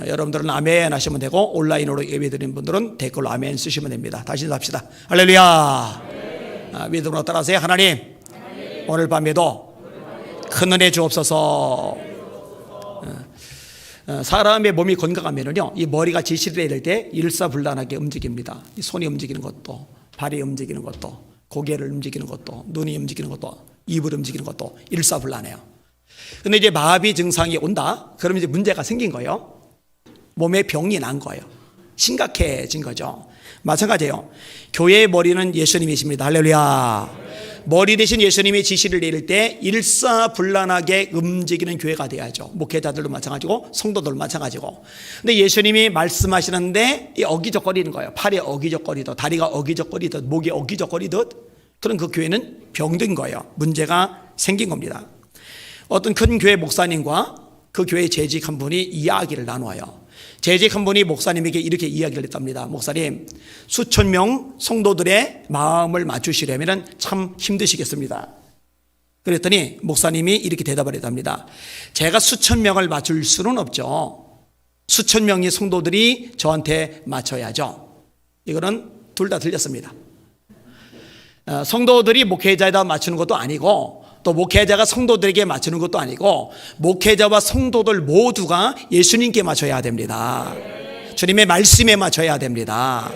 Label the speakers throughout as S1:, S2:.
S1: 여러분들은 아멘 하시면 되고 온라인으로 예배드리는 분들은 댓글로 아멘 쓰시면 됩니다. 다시 합시다. 할렐루야. 믿음으로 따라하세요. 하나님, 오늘 밤에도 큰 은혜 주옵소서. 사람의 몸이 건강하면요, 이 머리가 지시를 해야 될 때 일사불란하게 움직입니다. 이 손이 움직이는 것도, 발이 움직이는 것도, 고개를 움직이는 것도, 눈이 움직이는 것도, 입을 움직이는 것도 일사불란해요. 근데 이제 마비 증상이 온다? 그러면 이제 문제가 생긴 거예요. 몸에 병이 난 거예요. 심각해진 거죠. 마찬가지예요. 교회의 머리는 예수님이십니다. 할렐루야. 머리 대신 예수님이 지시를 내릴 때 일사불란하게 움직이는 교회가 돼야죠. 목회자들도 마찬가지고 성도들도 마찬가지고. 근데 예수님이 말씀하시는데 이 어기적거리는 거예요. 팔이 어기적거리듯, 다리가 어기적거리듯, 목이 어기적거리듯, 그런 그 교회는 병든 거예요. 문제가 생긴 겁니다. 어떤 큰 교회 목사님과 그 교회 재직 한 분이 이야기를 나눠요. 재직 한 분이 목사님에게 이렇게 이야기를 했답니다. 목사님, 수천 명 성도들의 마음을 맞추시려면 참 힘드시겠습니다. 그랬더니 목사님이 이렇게 대답을 했답니다. 제가 수천 명을 맞출 수는 없죠. 수천 명의 성도들이 저한테 맞춰야죠. 이거는 둘 다 틀렸습니다. 성도들이 목회자에다 맞추는 것도 아니고, 또 목회자가 성도들에게 맞추는 것도 아니고, 목회자와 성도들 모두가 예수님께 맞춰야 됩니다. 주님의 말씀에 맞춰야 됩니다.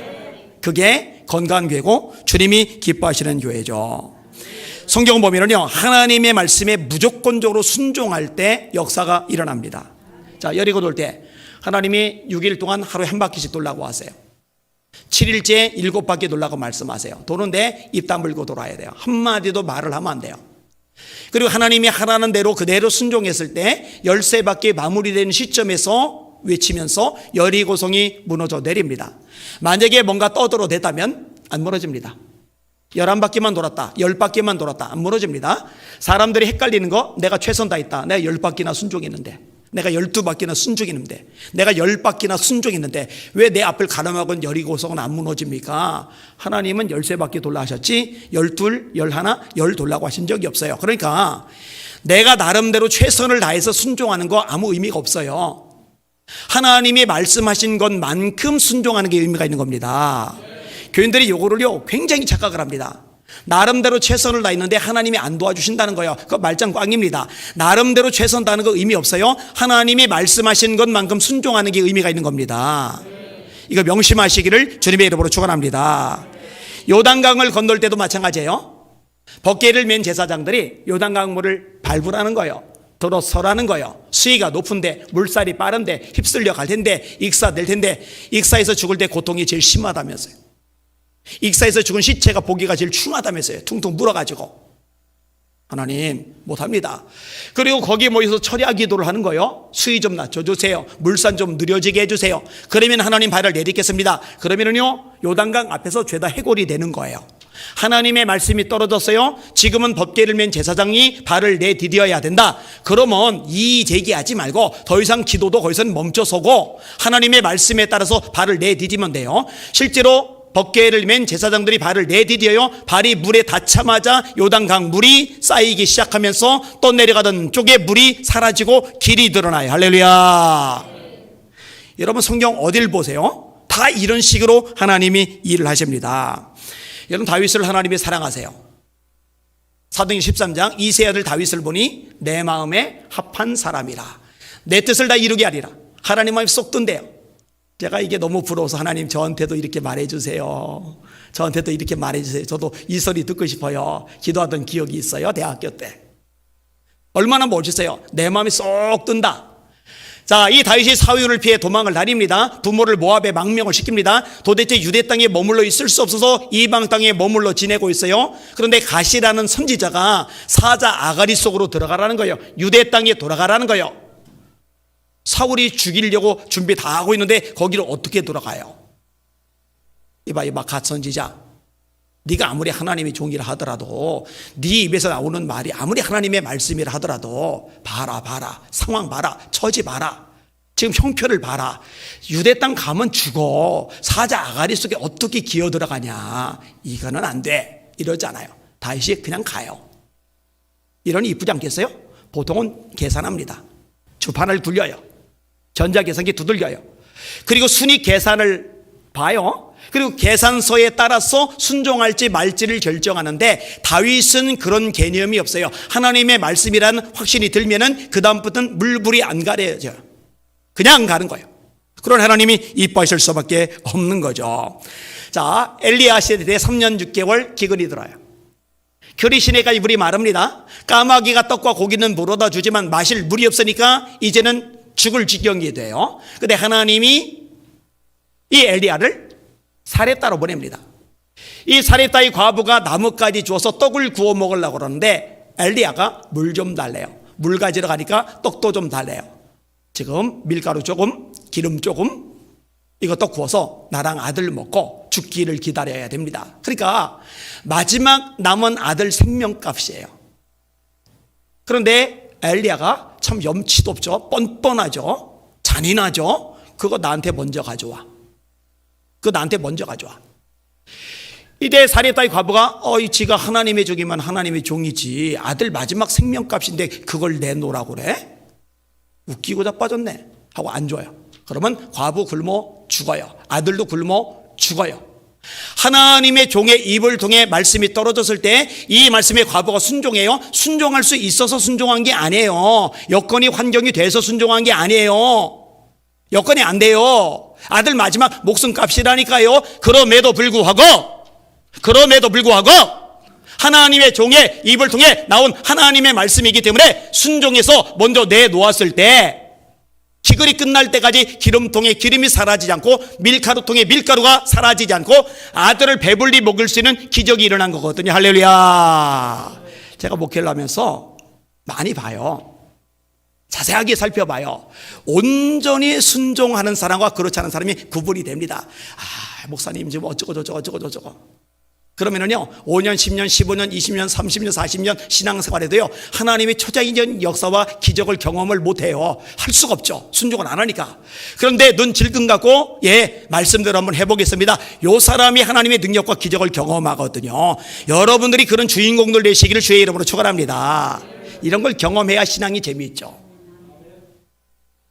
S1: 그게 건강한 교회고 주님이 기뻐하시는 교회죠. 성경 보면은요, 하나님의 말씀에 무조건적으로 순종할 때 역사가 일어납니다. 자, 여리고 돌 때 하나님이 6일 동안 하루에 한 바퀴씩 돌라고 하세요. 7일째 7바퀴 돌라고 말씀하세요. 도는데 입 다물고 돌아야 돼요. 한마디도 말을 하면 안 돼요. 그리고 하나님이 하라는 대로 그대로 순종했을 때 13바퀴 마무리되는 시점에서 외치면서 여리고성이 무너져 내립니다. 만약에 뭔가 떠들어대다면 안 무너집니다. 11바퀴만 돌았다, 10바퀴만 돌았다, 안 무너집니다. 사람들이 헷갈리는 거, 내가 최선 다했다, 내가 10바퀴나 순종했는데, 내가 12바퀴나 순종했는데, 내가 10바퀴나 순종했는데 왜 내 앞을 가로막은 여리고성은 안 무너집니까? 하나님은 13바퀴 돌라 하셨지 12, 11, 10 돌라고 하신 적이 없어요. 그러니까 내가 나름대로 최선을 다해서 순종하는 거 아무 의미가 없어요. 하나님이 말씀하신 것만큼 순종하는 게 의미가 있는 겁니다. 교인들이 요거를요 굉장히 착각을 합니다. 나름대로 최선을 다했는데 하나님이 안 도와주신다는 거예요. 그거 말짱 꽝입니다. 나름대로 최선 다하는 거 의미 없어요. 하나님이 말씀하신 것만큼 순종하는 게 의미가 있는 겁니다. 이거 명심하시기를 주님의 이름으로 축원합니다. 요단강을 건널 때도 마찬가지예요. 법궤를 맨 제사장들이 요단강물을 밟으라는 거예요. 들어서라는 거예요. 수위가 높은데, 물살이 빠른데, 휩쓸려 갈 텐데, 익사될 텐데, 익사에서 죽을 때 고통이 제일 심하다면서요. 익사에서 죽은 시체가 보기가 제일 흉하다면서요. 퉁퉁 물어가지고. 하나님 못합니다. 그리고 거기에 모여서 철야 기도를 하는 거예요. 수위 좀 낮춰주세요. 물산 좀 느려지게 해주세요. 그러면 하나님 발을 내딛겠습니다. 그러면은요 요단강 앞에서 죄다 해골이 되는 거예요. 하나님의 말씀이 떨어졌어요. 지금은 법궤를 맨 제사장이 발을 내디뎌야 된다. 그러면 이의 제기하지 말고 더 이상 기도도 거기서는 멈춰서고 하나님의 말씀에 따라서 발을 내디디면 돼요. 실제로 법궤를 맨 제사장들이 발을 내디뎌요. 발이 물에 닿자마자 요단강 물이 쌓이기 시작하면서 떠내려가던 쪽에 물이 사라지고 길이 드러나요. 할렐루야. 여러분 성경 어딜 보세요? 다 이런 식으로 하나님이 일을 하십니다. 여러분 다윗을 하나님이 사랑하세요. 사도행전 13장 이새의 아들 다윗을 보니 내 마음에 합한 사람이라. 내 뜻을 다 이루게 하리라. 하나님 마음이 쏙 든대요. 제가 이게 너무 부러워서 하나님 저한테도 이렇게 말해주세요. 저한테도 이렇게 말해주세요. 저도 이 소리 듣고 싶어요. 기도하던 기억이 있어요. 대학교 때. 얼마나 멋지세요. 내 마음이 쏙 든다. 자, 이 다윗이 사울을 피해 도망을 다닙니다. 부모를 모압에 망명을 시킵니다. 도대체 유대 땅에 머물러 있을 수 없어서 이방 땅에 머물러 지내고 있어요. 그런데 가시라는 선지자가 사자 아가리 속으로 들어가라는 거예요. 유대 땅에 돌아가라는 거예요. 사울이 죽이려고 준비 다 하고 있는데 거기를 어떻게 돌아가요? 이봐 갓 선지자, 네가 아무리 하나님의 종이라 하더라도 네 입에서 나오는 말이 아무리 하나님의 말씀이라 하더라도 봐라 상황 봐라 처지 봐라 지금 형편을 봐라. 유대 땅 가면 죽어. 사자 아가리 속에 어떻게 기어 들어가냐. 이거는 안 돼. 이러잖아요. 다윗이 그냥 가요. 이러니 이쁘지 않겠어요? 보통은 계산합니다. 주판을 굴려요. 전자계산기 두들겨요. 그리고 순위 계산을 봐요. 그리고 계산서에 따라서 순종할지 말지를 결정하는데 다윗은 그런 개념이 없어요. 하나님의 말씀이라는 확신이 들면은 그 다음부터는 물불이 안 가려져요. 그냥 가는 거예요. 그런 하나님이 이뻐하실 수밖에 없는 거죠. 자, 엘리야 시대에 3년 6개월 기근이 들어요. 결의시내까지 물이 마릅니다. 까마귀가 떡과 고기는 물어다 주지만 마실 물이 없으니까 이제는 죽을 지경이 돼요. 근데 하나님이 이 엘리야를 사렙다로 보냅니다. 이 사렙다의 과부가 나뭇가지 주워서 떡을 구워 먹으려고 그러는데 엘리야가 물 좀 달래요. 물 가지러 가니까 떡도 좀 달래요. 지금 밀가루 조금, 기름 조금, 이것도 구워서 나랑 아들 먹고 죽기를 기다려야 됩니다. 그러니까 마지막 남은 아들 생명값이에요. 그런데 엘리야가 참 염치도 없죠. 뻔뻔하죠. 잔인하죠. 그거 나한테 먼저 가져와. 그거 나한테 먼저 가져와. 이때 사렙다의 과부가 지가 하나님의 종이면 하나님의 종이지 아들 마지막 생명값인데 그걸 내놓으라고 그래? 웃기고 자빠졌네 하고 안 줘요. 그러면 과부 굶어 죽어요. 아들도 굶어 죽어요. 하나님의 종의 입을 통해 말씀이 떨어졌을 때 이 말씀에 과부가 순종해요. 순종할 수 있어서 순종한 게 아니에요. 여건이 환경이 돼서 순종한 게 아니에요. 여건이 안 돼요. 아들 마지막 목숨값이라니까요. 그럼에도 불구하고 하나님의 종의 입을 통해 나온 하나님의 말씀이기 때문에 순종해서 먼저 내놓았을 때 기근이 끝날 때까지 기름통에 기름이 사라지지 않고 밀가루통에 밀가루가 사라지지 않고 아들을 배불리 먹을 수 있는 기적이 일어난 거거든요. 할렐루야. 제가 목회를 하면서 많이 봐요. 자세하게 살펴봐요. 온전히 순종하는 사람과 그렇지 않은 사람이 구분이 됩니다. 목사님 지금 어쩌고 그러면은요 5년 10년 15년 20년 30년 40년 신앙생활에도요 하나님의 초자연적인 역사와 기적을 경험을 못해요. 할 수가 없죠. 순종을 안 하니까. 그런데 눈 질끈 갖고 말씀대로 한번 해보겠습니다. 요 사람이 하나님의 능력과 기적을 경험하거든요. 여러분들이 그런 주인공들 되시기를 주의 이름으로 축원합니다. 이런 걸 경험해야 신앙이 재미있죠.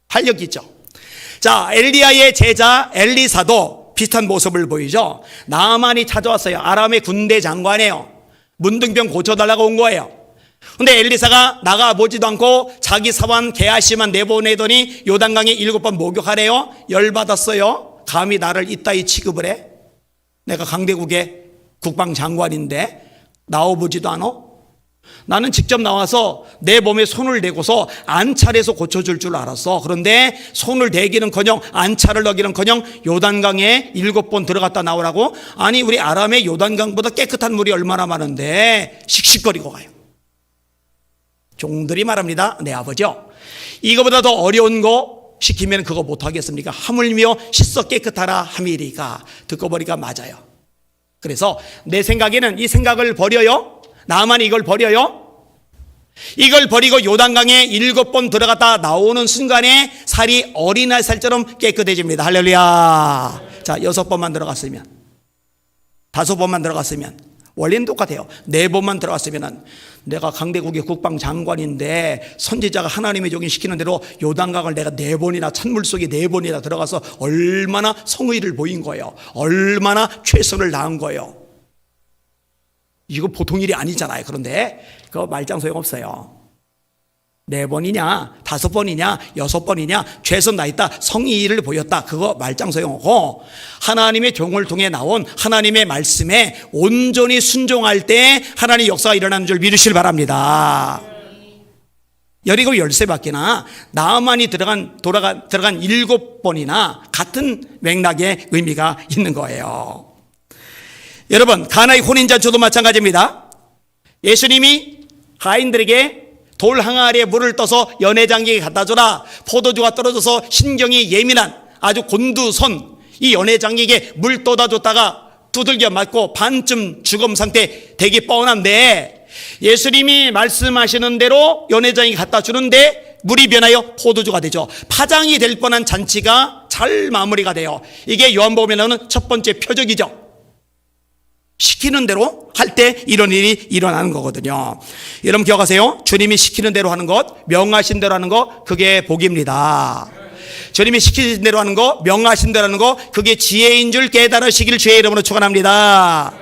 S1: 활력이 있죠. 자, 엘리야의 제자 엘리사도 비슷한 모습을 보이죠. 나만이 찾아왔어요. 아람의 군대 장관이에요. 문둥병 고쳐달라고 온 거예요. 근데 엘리사가 나가보지도 않고 자기 사원 게하시만 내보내더니 요단강에 7번 목욕하래요. 열받았어요. 감히 나를 이따위 취급을 해? 내가 강대국의 국방장관인데 나와보지도 않아? 나는 직접 나와서 내 몸에 손을 대고서 안찰해서 고쳐줄 줄 알았어. 그런데 손을 대기는커녕 안찰을 넣기는커녕 요단강에 7번 들어갔다 나오라고? 아니 우리 아람의 요단강보다 깨끗한 물이 얼마나 많은데 씩씩거리고 가요. 종들이 말합니다. 내 아버지요, 이거보다 더 어려운 거 시키면 그거 못하겠습니까? 하물며 씻어 깨끗하라 함이리까. 듣고 보니까 맞아요. 그래서 내 생각에는 이 생각을 버려요. 나만이 이걸 버려요? 이걸 버리고 요단강에 7번 들어갔다 나오는 순간에 살이 어린아이 살처럼 깨끗해집니다. 할렐루야. 자, 6번만 들어갔으면, 5번만 들어갔으면, 원래는 똑같아요. 4번만 들어갔으면 내가 강대국의 국방장관인데 선지자가 하나님의 종이 시키는 대로 요단강을 내가 4번이나 찬물 속에 4번이나 들어가서 얼마나 성의를 보인 거예요. 얼마나 최선을 다한 거예요. 이거 보통 일이 아니잖아요. 그런데 그거 말짱 소용없어요. 4번이냐 5번이냐 6번이냐 최선 다했다, 성의를 보였다, 그거 말짱 소용없고 하나님의 종을 통해 나온 하나님의 말씀에 온전히 순종할 때 하나님의 역사가 일어나는 줄 믿으시길 바랍니다. 17, 13바퀴나 나만이 들어간 7번이나 같은 맥락의 의미가 있는 거예요. 여러분, 가나의 혼인잔치도 마찬가지입니다. 예수님이 가인들에게 돌 항아리에 물을 떠서 연회장에게 갖다 줘라. 포도주가 떨어져서 신경이 예민한 아주 곤두선 이 연회장에게 물 떠다 줬다가 두들겨 맞고 반쯤 죽음 상태 되기 뻔한데 예수님이 말씀하시는 대로 연회장에 갖다 주는데 물이 변하여 포도주가 되죠. 파장이 될 뻔한 잔치가 잘 마무리가 돼요. 이게 요한복음에 나오는 첫 번째 표적이죠. 시키는 대로 할 때 이런 일이 일어나는 거거든요. 여러분 기억하세요. 주님이 시키는 대로 하는 것, 명하신 대로 하는 것, 그게 복입니다. 주님이 시키신 대로 하는 거, 명하신 대로 하는 거, 그게 지혜인 줄 깨달으시길 주의 이름으로 축원합니다.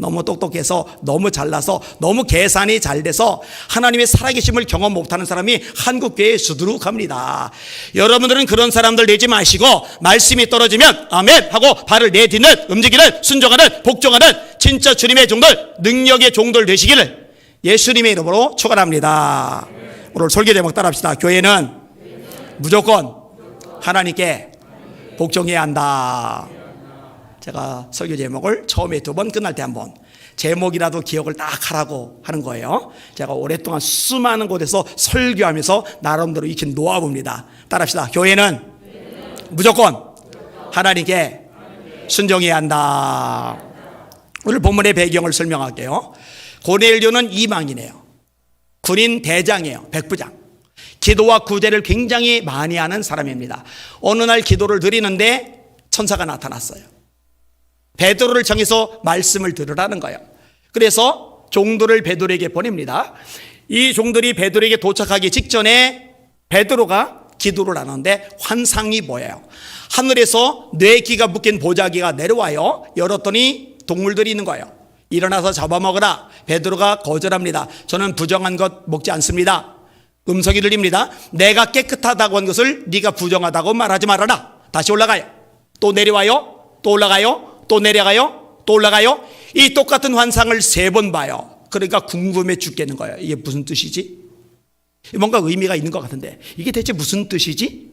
S1: 너무 똑똑해서, 너무 잘나서, 너무 계산이 잘 돼서 하나님의 살아계심을 경험 못하는 사람이 한국교회에 수두룩합니다. 여러분들은 그런 사람들 되지 마시고 말씀이 떨어지면 아멘 하고 발을 내딛는, 움직이는, 순종하는, 복종하는 진짜 주님의 종들, 능력의 종들 되시기를 예수님의 이름으로 축원합니다. 오늘 설교 제목 따라합시다. 교회는 무조건 하나님께 복종해야 한다. 제가 설교 제목을 처음에 2번, 끝날 때 1번, 제목이라도 기억을 딱 하라고 하는 거예요. 제가 오랫동안 수많은 곳에서 설교하면서 나름대로 익힌 노하우입니다. 따라합시다. 교회는 무조건 하나님께 순종해야 한다. 오늘 본문의 배경을 설명할게요. 고넬료는 이방인이에요. 군인 대장이에요. 백부장. 기도와 구제를 굉장히 많이 하는 사람입니다. 어느 날 기도를 드리는데 천사가 나타났어요. 베드로를 정해서 말씀을 들으라는 거예요. 그래서 종들을 베드로에게 보냅니다. 이 종들이 베드로에게 도착하기 직전에 베드로가 기도를 하는데 환상이 보여요. 하늘에서 뇌기가 묶인 보자기가 내려와요. 열었더니 동물들이 있는 거예요. 일어나서 잡아먹으라. 베드로가 거절합니다. 저는 부정한 것 먹지 않습니다. 음성이 들립니다. 내가 깨끗하다고 한 것을 네가 부정하다고 말하지 말아라. 다시 올라가요. 또 내려와요. 또 올라가요. 또 내려가요. 또 올라가요. 이 똑같은 환상을 3번 봐요. 그러니까 궁금해 죽겠는 거예요. 이게 무슨 뜻이지? 뭔가 의미가 있는 것 같은데 이게 대체 무슨 뜻이지?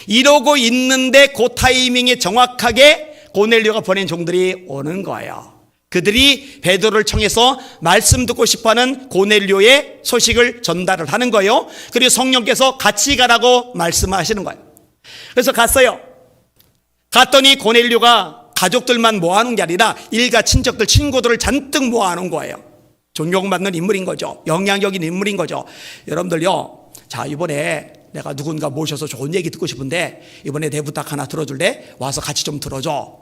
S1: 이러고 있는데 그 타이밍에 정확하게 고넬료가 보낸 종들이 오는 거예요. 그들이 베드로를 청해서 말씀 듣고 싶어하는 고넬료의 소식을 전달을 하는 거예요. 그리고 성령께서 같이 가라고 말씀하시는 거예요. 그래서 갔어요. 갔더니 고넬료가 가족들만 모아놓은 게 아니라 일가 친척들, 친구들을 잔뜩 모아놓은 거예요. 존경받는 인물인 거죠. 영향력 있는 인물인 거죠. 여러분들요, 자, 이번에 내가 누군가 모셔서 좋은 얘기 듣고 싶은데 이번에 내 부탁 하나 들어줄래? 와서 같이 좀 들어줘.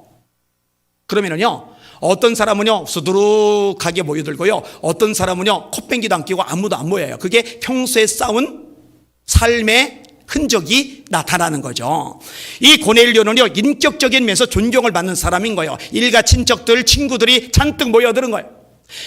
S1: 그러면은요, 어떤 사람은요 수두룩하게 모여들고요, 어떤 사람은요 콧ben기도 안 끼고 아무도 안 모여요. 그게 평소에 쌓은 삶의 흔적이 나타나는 거죠. 이 고넬료는요 인격적인 면에서 존경을 받는 사람인 거예요. 일가 친척들, 친구들이 잔뜩 모여드는 거예요.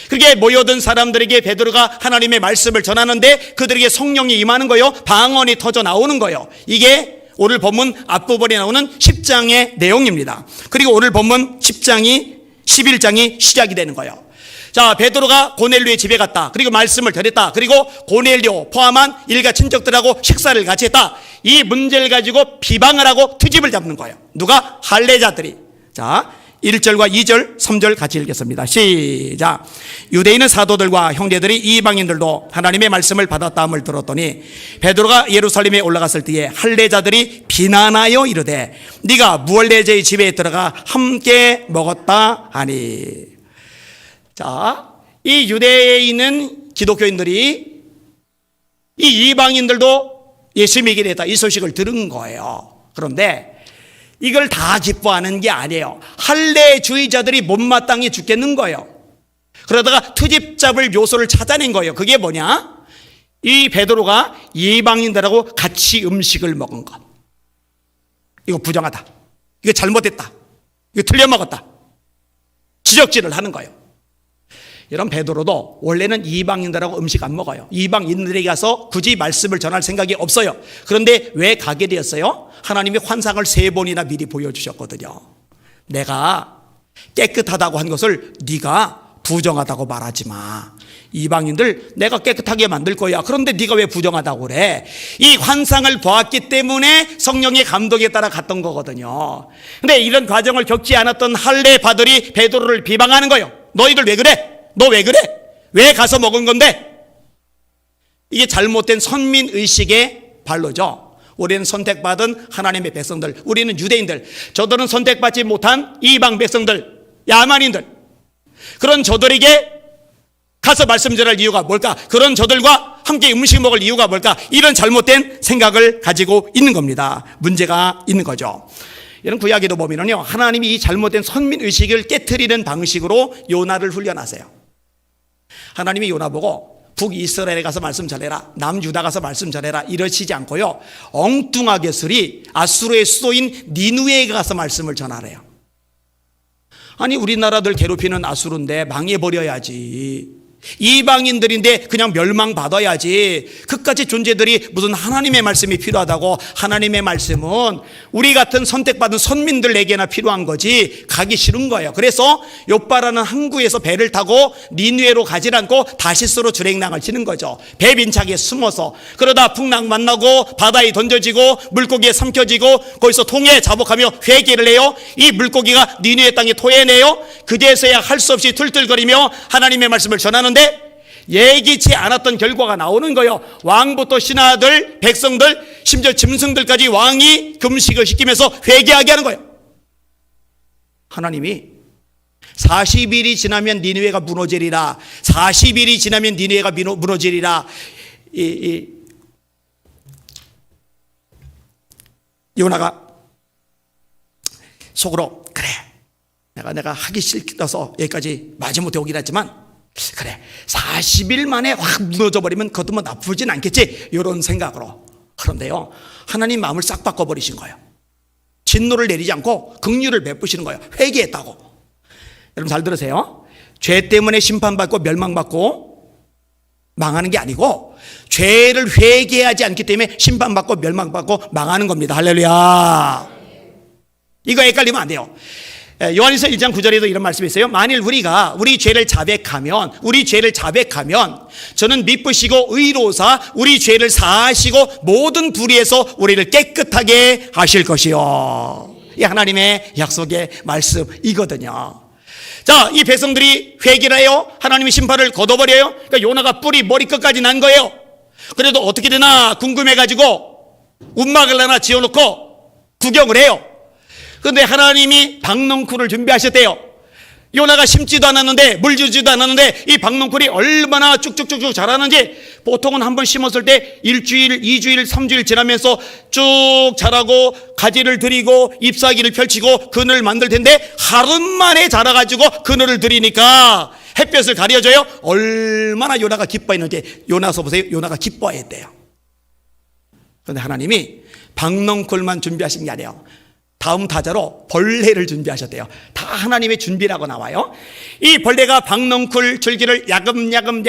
S1: 그렇게 모여든 사람들에게 베드로가 하나님의 말씀을 전하는데 그들에게 성령이 임하는 거예요. 방언이 터져 나오는 거예요. 이게 오늘 본문 앞부분에 나오는 10장의 내용입니다. 그리고 오늘 본문 10장이 11장이 시작이 되는 거예요. 자, 베드로가 고넬료의 집에 갔다. 그리고 말씀을 드렸다. 그리고 고넬료 포함한 일가 친척들하고 식사를 같이 했다. 이 문제를 가지고 비방을 하고 트집을 잡는 거예요. 누가? 할례자들이. 자, 1절과 2절, 3절 같이 읽겠습니다. 시작. 유대인은 사도들과 형제들이 이방인들도 하나님의 말씀을 받았다함을 들었더니 베드로가 예루살렘에 올라갔을 때에 할례자들이 비난하여 이르되 네가 무할례자의 집에 들어가 함께 먹었다 하니. 자, 이 유대에 있는 기독교인들이 이 이방인들도 예수 믿게 됐다, 이 소식을 들은 거예요. 그런데 이걸 다 기뻐하는 게 아니에요. 할례주의자들이 못마땅해 죽겠는 거예요. 그러다가 트집 잡을 요소를 찾아낸 거예요. 그게 뭐냐? 이 베드로가 이방인들하고 같이 음식을 먹은 것. 이거 부정하다. 이거 잘못됐다. 이거 틀려 먹었다. 지적질을 하는 거예요. 이런 베드로도 원래는 이방인들하고 음식 안 먹어요. 이방인들에게 가서 굳이 말씀을 전할 생각이 없어요. 그런데 왜 가게 되었어요? 하나님이 환상을 3번이나 미리 보여주셨거든요. 내가 깨끗하다고 한 것을 네가 부정하다고 말하지 마. 이방인들 내가 깨끗하게 만들 거야. 그런데 네가 왜 부정하다고 그래? 이 환상을 보았기 때문에 성령의 감독에 따라 갔던 거거든요. 근데 이런 과정을 겪지 않았던 할례파들이 베드로를 비방하는 거예요. 너희들 왜 그래? 너 왜 그래? 왜 가서 먹은 건데? 이게 잘못된 선민의식의 발로죠. 우리는 선택받은 하나님의 백성들, 우리는 유대인들, 저들은 선택받지 못한 이방 백성들, 야만인들, 그런 저들에게 가서 말씀 전할 이유가 뭘까? 그런 저들과 함께 음식 먹을 이유가 뭘까? 이런 잘못된 생각을 가지고 있는 겁니다. 문제가 있는 거죠. 이런 구약에도 보면요, 하나님이 이 잘못된 선민의식을 깨트리는 방식으로 요나를 훈련하세요. 하나님이 요나 보고 북이스라엘에 가서 말씀 전해라, 남유다 가서 말씀 전해라 이러시지 않고요, 엉뚱하게 쓰리 아수르의 수도인 니누에에 가서 말씀을 전하래요. 아니 우리나라들 괴롭히는 아수르인데 망해버려야지, 이방인들인데 그냥 멸망받아야지, 그까지 존재들이 무슨 하나님의 말씀이 필요하다고. 하나님의 말씀은 우리 같은 선택받은 선민들에게나 필요한 거지 가기 싫은 거예요. 그래서 욥바라는 항구에서 배를 타고 니느웨로 가지 않고 다시스로 주행랑을 치는 거죠. 배 빈착에 숨어서. 그러다 풍랑 만나고 바다에 던져지고 물고기에 삼켜지고 거기서 통에 자복하며 회개를 해요. 이 물고기가 니느웨 땅에 토해내요. 그제서야 할 수 없이 툴툴거리며 하나님의 말씀을 전하는데 예기치 않았던 결과가 나오는 거예요. 왕부터 신하들, 백성들, 심지어 짐승들까지 왕이 금식을 시키면서 회개하게 하는 거예요. 하나님이 40일이 지나면 니느웨가 무너지리라, 40일이 지나면 니느웨가 무너지리라. 요나가 속으로 그래, 내가 하기 싫어서 여기까지 마지못해 오긴 했지만 그래 40일 만에 확 무너져버리면 그것도 뭐 나쁘진 않겠지, 이런 생각으로. 그런데요, 하나님 마음을 싹 바꿔버리신 거예요. 진노를 내리지 않고 긍휼을 베푸시는 거예요. 회개했다고. 여러분 잘 들으세요. 죄 때문에 심판받고 멸망받고 망하는 게 아니고 죄를 회개하지 않기 때문에 심판받고 멸망받고 망하는 겁니다. 할렐루야. 이거 헷갈리면 안 돼요. 요한일서 1장 9절에도 이런 말씀이 있어요. 만일 우리가 우리 죄를 자백하면 저는 미쁘시고 의로우사 우리 죄를 사하시고 모든 불의에서 우리를 깨끗하게 하실 것이요. 이 하나님의 약속의 말씀이거든요. 자, 이 백성들이 회개를 해요. 하나님의 심판을 걷어버려요. 그러니까 요나가 뿔이 머리끝까지 난 거예요. 그래도 어떻게 되나 궁금해가지고 움막을 하나 지어놓고 구경을 해요. 그런데 하나님이 박넝쿨을 준비하셨대요. 요나가 심지도 않았는데 물 주지도 않았는데 이 박넝쿨이 얼마나 쭉쭉쭉쭉 자라는지, 보통은 한번 심었을 때 일주일, 2주일, 3주일 지나면서 쭉 자라고 가지를 들이고 잎사귀를 펼치고 그늘을 만들 텐데 하루 만에 자라가지고 그늘을 들이니까 햇볕을 가려줘요. 얼마나 요나가 기뻐했는지. 요나서 보세요. 요나가 기뻐했대요. 그런데 하나님이 박넝쿨만 준비하신 게 아니에요. 다음 타자로 벌레를 준비하셨대요. 다 하나님의 준비라고 나와요. 이 벌레가 박넝쿨 줄기를 야금야금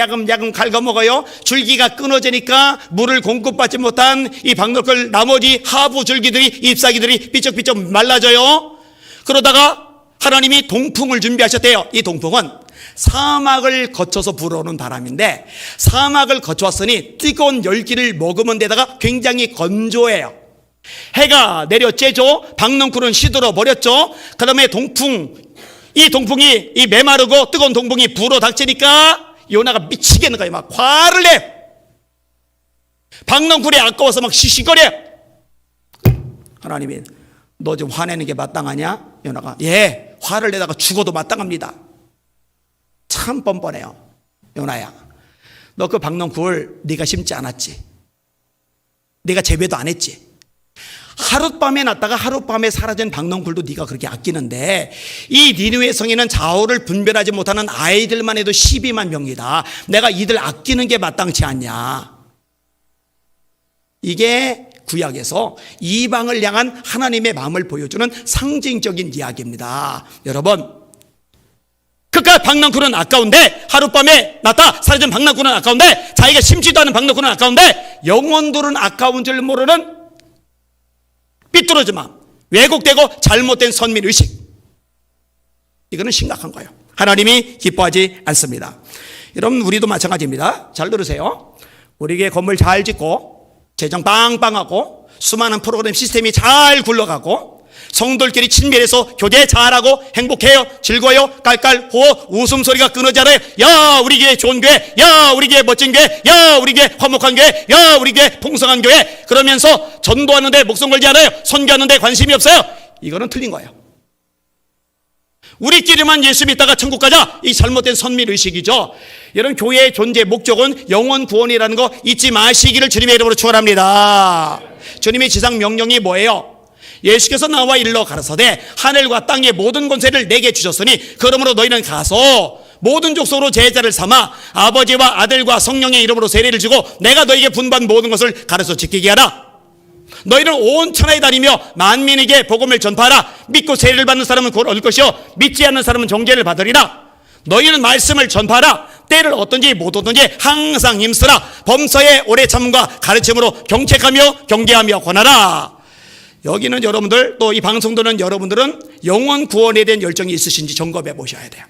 S1: 갉아먹어요. 줄기가 끊어지니까 물을 공급받지 못한 이 박넝쿨 나머지 하부 줄기들이, 잎사귀들이 삐쩍삐쩍 말라져요. 그러다가 하나님이 동풍을 준비하셨대요. 이 동풍은 사막을 거쳐서 불어오는 바람인데, 사막을 거쳐왔으니 뜨거운 열기를 머금은 데다가 굉장히 건조해요. 해가 내려 쬐죠. 박넝쿨은 시들어 버렸죠. 그 다음에 이 동풍이 이 메마르고 뜨거운 동풍이 불어 닥치니까 요나가 미치겠는 거예요. 막 화를 내. 박넝쿨이 아까워서 막 시시거려. 하나님이 너 좀 화내는 게 마땅하냐? 요나가 예, 화를 내다가 죽어도 마땅합니다. 참 뻔뻔해요. 요나야, 너 그 박넝쿨 네가 심지 않았지? 네가 재배도 안 했지? 하룻밤에 났다가 하룻밤에 사라진 박넝쿨도 네가 그렇게 아끼는데, 이 니느웨 성에는 좌우를 분별하지 못하는 아이들만 해도 12만 명이다. 내가 이들 아끼는 게 마땅치 않냐? 이게 구약에서 이방을 향한 하나님의 마음을 보여주는 상징적인 이야기입니다. 여러분, 그러니까 박넝쿨은 아까운데, 하룻밤에 났다 사라진 박넝쿨은 아까운데, 자기가 심지도 않은 박넝쿨은 아까운데 영혼들은 아까운 줄 모르는 삐뚤어진 마음, 왜곡되고 잘못된 선민의식, 이거는 심각한 거예요. 하나님이 기뻐하지 않습니다. 여러분, 우리도 마찬가지입니다. 잘 들으세요. 우리에게 건물 잘 짓고 재정 빵빵하고 수많은 프로그램 시스템이 잘 굴러가고 성도들끼리 친밀해서 교제 잘하고 행복해요, 즐거워요, 깔깔 호호 웃음소리가 끊어지 않아요. 야, 우리 교회 좋은 교회, 야, 우리 교회 멋진 교회, 야, 우리 교회 화목한 교회, 야, 우리 교회 풍성한 교회, 그러면서 전도하는데 목숨 걸지 않아요. 선교하는데 관심이 없어요. 이거는 틀린 거예요. 우리끼리만 예수 믿다가 천국 가자, 이 잘못된 선민의식이죠. 여러분, 교회의 존재 목적은 영혼 구원이라는 거 잊지 마시기를 주님의 이름으로 축원합니다. 주님의 지상 명령이 뭐예요? 예수께서 나와 일러 가라사대 하늘과 땅의 모든 권세를 내게 주셨으니 그러므로 너희는 가서 모든 족속으로 제자를 삼아 아버지와 아들과 성령의 이름으로 세례를 주고 내가 너에게 분부한 모든 것을 가르쳐 지키게 하라. 너희는 온 천하에 다니며 만민에게 복음을 전파하라. 믿고 세례를 받는 사람은 곧 얻을 것이요 믿지 않는 사람은 정죄를 받으리라. 너희는 말씀을 전파하라. 때를 얻든지 못 얻든지 항상 힘쓰라. 범사에 오래 참음과 가르침으로 경책하며 경계하며 권하라. 여기는 여러분들, 또 이 방송 듣는 여러분들은 영혼 구원에 대한 열정이 있으신지 점검해 보셔야 돼요.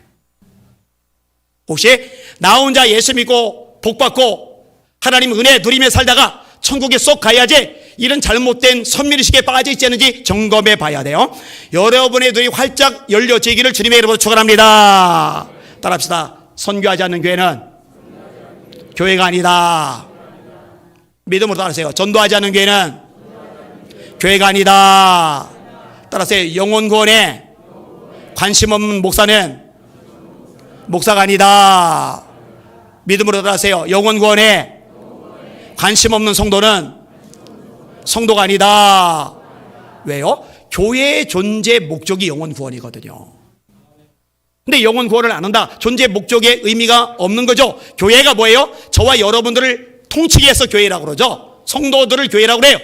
S1: 혹시 나 혼자 예수 믿고 복 받고 하나님 은혜 누리며 살다가 천국에 쏙 가야지 이런 잘못된 선민의식에 빠져 있지 않은지 점검해 봐야 돼요. 여러분의 눈이 활짝 열려지기를 주님의 이름으로 축원합니다. 따라합시다. 선교하지 않는 교회는 교회가 아니다. 믿음으로 따라하세요. 전도하지 않는 교회는 교회가 아니다. 따라하세요. 영혼 구원에 관심 없는 목사는 목사가 아니다. 믿음으로 따라하세요. 영혼 구원에 관심 없는 성도는 성도가 아니다. 왜요? 교회의 존재 목적이 영혼 구원이거든요. 근데 영혼 구원을 안 한다. 존재 목적의 의미가 없는 거죠. 교회가 뭐예요? 저와 여러분들을 통치기 위해서 교회라고 그러죠. 성도들을 교회라고 그래요.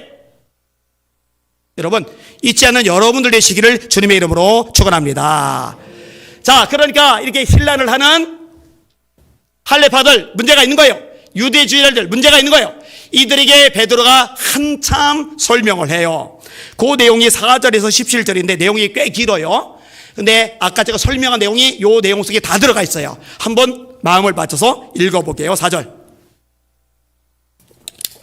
S1: 여러분, 잊지 않는 여러분들 되시기를 주님의 이름으로 축원합니다. 자, 그러니까 이렇게 신란을 하는 할례파들 문제가 있는 거예요. 유대주의자들 문제가 있는 거예요. 이들에게 베드로가 한참 설명을 해요. 그 내용이 4절에서 17절인데 내용이 꽤 길어요. 근데 아까 제가 설명한 내용이 요 내용 속에 다 들어가 있어요. 한번 마음을 맞춰서 읽어볼게요. 4절